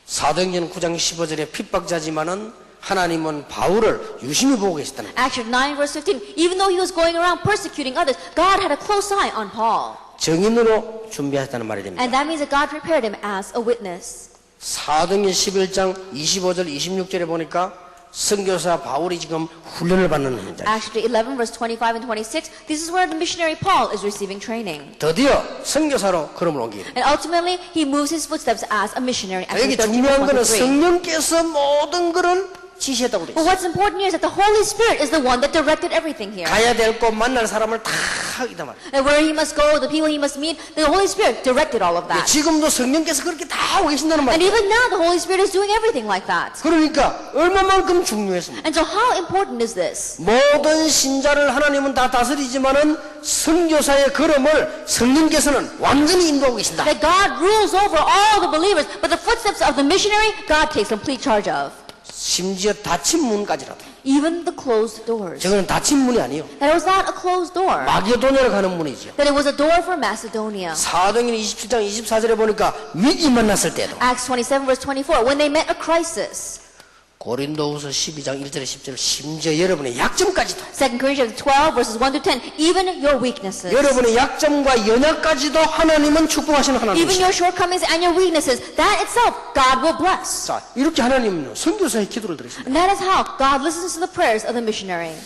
사도행전 9장 15절에 핍박자지만은 하나님은 바울을 유심히 보고 계셨다는 거예요. Acts 9 verse 15, even though he was going around persecuting others, God had a close eye on Paul. 증인으로 준비하셨다는 말이 됩니다. And that means that God prepared him as a witness. 사도행전 11장 25절 26절에 보니까 선교사 바울이 지금 훈련을 받는 현장. Acts 11 verse 25 and 26, this is where the missionary Paul is receiving training. 드디어 선교사로 걸음을 옮기게. And ultimately, he moves his footsteps as a missionary. Acts 여기 13 중요한 verse 1 거는 to 3. 성령께서 모든 것을 지시했다고 돼 But 있어요. what's important here is that the Holy Spirit is the one that directed everything here. 가야 될 곳 만날 사람을 다 하기다 말이에요. And where he must go, the people he must meet, the Holy Spirit directed all of that. 지금도 성령께서 그렇게 다 하고 계신다는 And 말이에요. even now, the Holy Spirit is doing everything like that. 그러니까 얼마만큼 중요했습니다. And so how important is this? 모든 신자를 하나님은 다 다스리지만은 선교사의 걸음을 성령께서는 완전히 인도하고 계신다. That God rules over all the believers, but the footsteps of the missionary, God takes complete charge of. 심지어 닫힌 문까지라도. Even the closed doors. 저거는 닫힌 문이 아니에요. That it was not a closed door. 마게도냐로 가는 문이죠. That it was a door for Macedonia. 사도행전 27장 24절에 보니까 위기 만났을 때도 Acts 27 verse 24, when they met a crisis. 고린도후서 12장 1절에 10절 심지어 여러분의 약점까지도 2 Corinthians 12 verses 1 to 10, even your weaknesses. 여러분의 약점과 연약까지도 하나님은 축복하시는 Even 하나님이시죠. your shortcomings and your weaknesses, that itself God will bless. 자, 이렇게 하나님은 선교사의 기도를 들으십니다. And that is how God listens to the prayers of the missionary.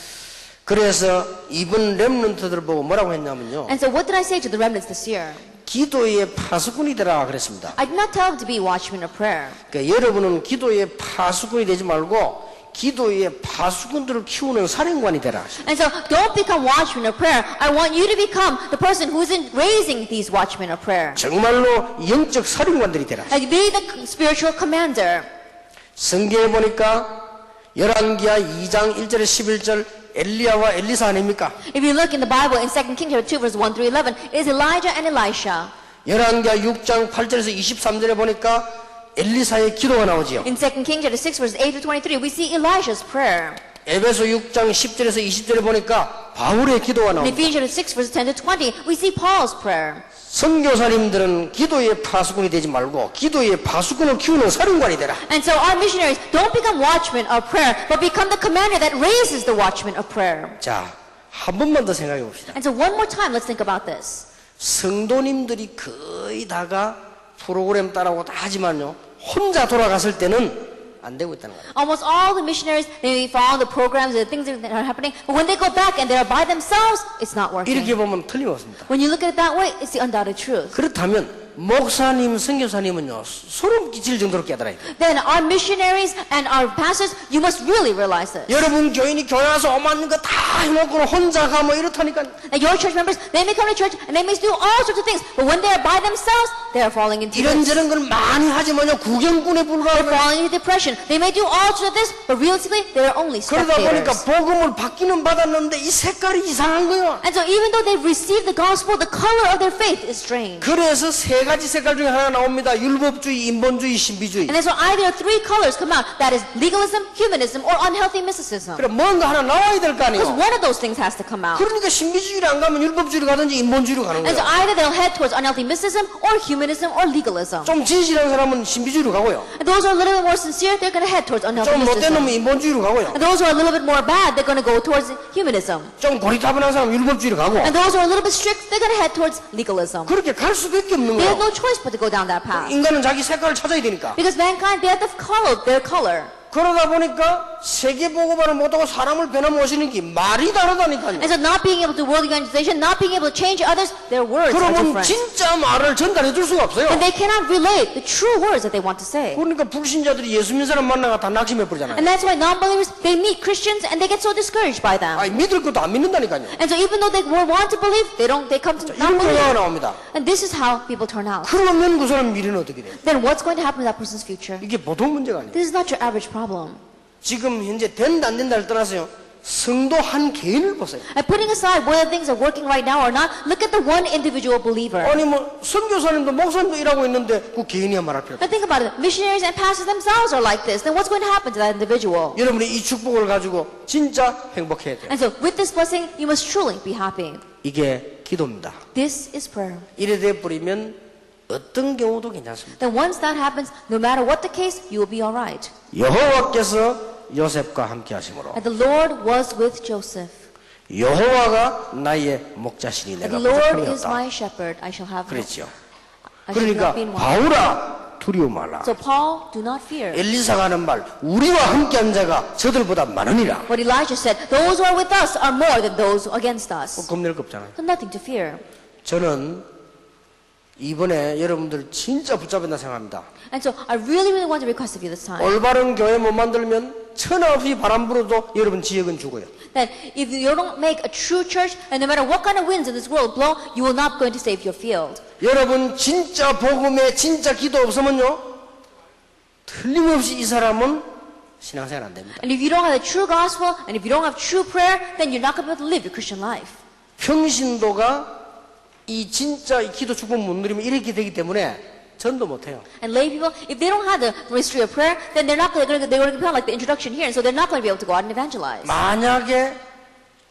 그래서 이번 렘넌트들을 보고 뭐라고 했냐면요. And so what did I say to the remnants this year? 기도의 파수꾼이 되라 그랬습니다. I did not tell them to be watchmen of prayer. 그러니까 여러분은 기도의 파수꾼이 되지 말고 기도의 파수꾼들을 키우는 사령관이 되라. And so don't become watchmen of prayer. I want you to become the person who is raising these watchmen of prayer. 정말로 영적 사령관들이 되라. Like be the spiritual commander. 성경에 보니까 열왕기하 2장 1절에 11절 엘리야와 엘리사 아닙니까? If you look in the Bible in 2 Kings chapter 2 verse 1 through 11, it is Elijah and Elisha. 열왕기하 6장 8절에서 23절에 보니까 엘리사의 기도가 나오지요. In 2 Kings chapter 6 verse 8 to 23, we see Elisha's prayer. 에베소 6장 10절에서 20절에 보니까 바울의 기도가 In 나옵니다. Ephesians 6 verse 10 to 20, we see Paul's prayer. 선교사님들은 기도의 파수꾼이 되지 말고 기도의 파수꾼을 키우는 사령관이 되라. And so our missionaries don't become watchmen of prayer, but become the commander that raises the watchmen of prayer. 자, 한 번만 더 생각해 봅시다. And so one more time, let's think about this. 성도님들이 거의 다가 프로그램 따라오고 다 하지만요, 혼자 돌아갔을 때는 안 되고 있다는 거예요. Almost all the missionaries, they follow the programs, the things that are happening, but when they go back and they're by themselves, it's not working. 이렇게 보면 틀림없습니다. When you look at it that way, it's the undoubted truth. 그렇다면 목사님, 선교사님은요, 소름 끼칠 정도로 깨달아야 돼요. Then our missionaries and our pastors, you must really realize this. 여러분 교인이 교회 와서 오만 거 다 해놓고 혼자 가 뭐 이렇다니까. That your church members, they may come to church and they may do all sorts of things, but when they are by themselves, they are falling into this. 이런저런 걸 많이 하지만요, 구경꾼에 They're 불과해요. falling into depression. They may do all sorts of this, but realistically, they're only 그러다 보니까 spectators. 복음을 받기는 받았는데 이 색깔이 이상한 거예요. And so even though they've received the gospel, the color of their faith is strange. 그래서 세 가지 색깔 중에 하나 나옵니다. 율법주의, 인본주의, 신비주의. And then so either three colors come out, that is legalism, humanism, or unhealthy mysticism. 그래 뭔가 하나 나와야 될 거 Because 아니에요. one of those things has to come out. 그러니까 신비주의를 안 가면 율법주의로 가든지 인본주의로 가는 And so 거예요. either they'll head towards unhealthy mysticism, or humanism, or legalism. 좀 진실한 사람은 신비주의로 가고요. And those who are a little bit more sincere, they're going to head towards unhealthy 좀 못된 놈은 mysticism. 인본주의로 가고요. And those who are a little bit more bad, they're going to go towards humanism. 좀 고리타분한 사람은 율법주의로 가고. And those who are a little bit strict, they're going to head towards legalism. 그렇게 갈 수밖에 없는 They have 거예요. no choice but to go down that path. 인간은 자기 색깔을 찾아야 되니까. Because mankind, they have to follow their color. 그러다 보니까 세계 보고만을 못하고 사람을 변화못 오시는 게 말이 다르다니까요. And so not being able to world evangelization, not being able to change others, their words are 그러면 different. 진짜 말을 전달해 줄 수가 없어요. And they cannot relate the true words that they want to say. 그러니까 불신자들이 예수 믿는 사람 만나가 다 낙심해 버리잖아요. And that's why non-believers, they meet Christians and they get so discouraged by them. 아니 믿을 것도 안 믿는다니까요. And so even though they want to believe, they come to not 이런 결과가 believe. 나옵니다. And this is how people turn out. 그러면 그 사람 미래는 어떻게 돼요? Then what's going to happen to that person's future? 이게 보통 문제가 아니에요. This is not your average problem. 지금 현재 된다 안 된다를 떠나서요. 성도 한 개인을 보세요. And putting aside whether things are working right now or not, look at the one individual believer. 아니 뭐 선교사님도 목사님도 일하고 있는데 그 개인이야 말할 필요 없어요. And think about it. Missionaries and pastors themselves are like this. Then what's going to happen to that individual? 여러분이 이 축복을 가지고 진짜 행복해야 돼요. And so with this blessing, you must truly be happy. 이게 기도입니다. This is prayer. 이래 돼 버리면 어떤 경우도 괜찮습니다. Then once that happens, no matter what the case, you will be all right. 여호와께서 요셉과 함께 하심으로 And the Lord was with Joseph. 여호와가 나의 목자시니 And 내가 the Lord 부족함이 is 없다. my shepherd. I shall have no. 그랬죠. I shall 그러니까 not be in want. 바울아 두려워 말라. So Paul, do not fear. 엘리사가 하는 말 우리와 함께한 자가 저들보다 많으니라. What Elijah said, those who are with us are more than those against us. 겁낼 거 없잖아요. So nothing to fear. 저는 이번에 여러분들 진짜 붙잡았다 생각합니다. And so I really, really want to request of you this time 올바른 교회 못 만들면 천하 없이 바람 불어도 여러분 지역은 죽어요. that if you don't make a true church, and no matter what kind of winds in this world blow, you will not going to save your field. 여러분 진짜 복음에 진짜 기도 없으면요 틀림없이 이 사람은 신앙생활 안 됩니다. And if you don't have the true gospel, and if you don't have true prayer, then you're not going to be able to live your Christian life. 평신도가 이 진짜 이 기도 축복 못 누리면 이렇게 되기 때문에 전도 못해요. And lay people, if they don't have the ministry of prayer, then they're going to become like the introduction here, and so they're not going to be able to go out and evangelize. 만약에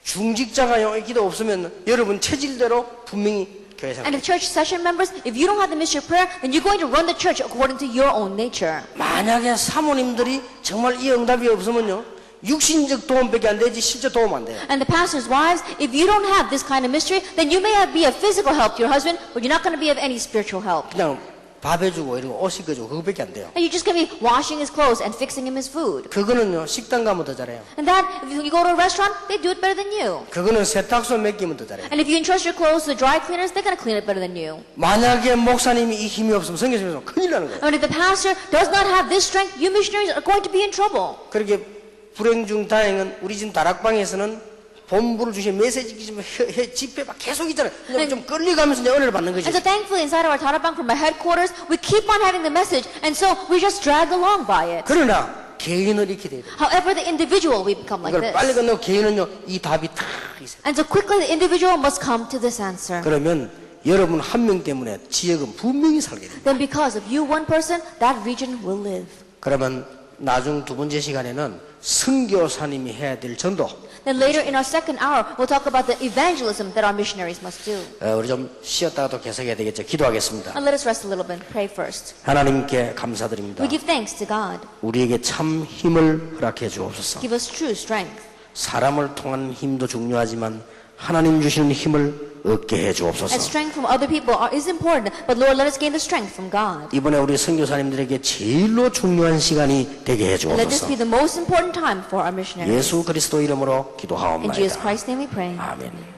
중직자가 이 기도 없으면 여러분 체질대로 분명히 교회 생활. And if church session members, if you don't have the ministry of prayer, then you're going to run the church according to your own nature. 만약에 사모님들이 정말 이 응답이 없으면요 육신적 도움밖에 안 되지 실제 도움 안 돼요. And the pastor's wives, if you don't have this kind of mystery, then you may be a physical help to your husband, but you're not going to be of any spiritual help. 그냥 밥 해주고 이런 거 옷 씻겨주고 그거밖에 안 돼요. And you're just going to be washing his clothes and fixing him his food. 그거는요 식당 가면 더 잘해요. And that, if you go to a restaurant, they do it better than you. 그거는 세탁소 맡기면 더 잘해요. And if you entrust your clothes to the dry cleaners, they're going to clean it better than you. 만약에 목사님이 이 힘이 없으면 성교사님은 큰일 나는 거예요. And if the pastor does not have this strength, you missionaries are going to be in trouble. 그렇게 불행 중 다행은 우리 지금 다락방에서는 본부를 주신 메시지 주시면 집회 막 계속 있잖아요. 그냥 좀 끌려가면서 이제 은혜를 받는 거죠. And so thankfully inside of our Tarabang from our headquarters, we keep on having the message, and so we're just dragged along by it. 그러나 개인을 이렇게 돼야 돼요. However, the individual we become like 이걸 빨리 this. 건너고 개인은요 이 답이 다 있어요. And so quickly the individual must come to this answer. 그러면 여러분 한 명 때문에 지역은 분명히 살게 됩니다. Then because of you one person, that region will live. 그러면 나중 두 번째 시간에는 선교사님이 해야 될 전도. Then later in our second hour, we'll talk about the evangelism that our missionaries must do. 우리 좀 쉬었다가 또 계속해야 되겠죠. 기도하겠습니다. And let us rest a little bit. Pray first. 하나님께 감사드립니다. We give thanks to God. 우리에게 참 힘을 허락해 주옵소서. Give us true strength. 사람을 통한 힘도 중요하지만 하나님 주시는 힘을 얻게 해 And 주옵소서. strength from other people is important, but Lord, let us gain the strength from God. 이번에 우리 선교사님들에게 제일로 중요한 시간이 되게 해 And let this 주옵소서. be the most important time for our missionaries. 예수 그리스도 이름으로 In 기도하옵나이다. Jesus Christ's name we pray. 아멘.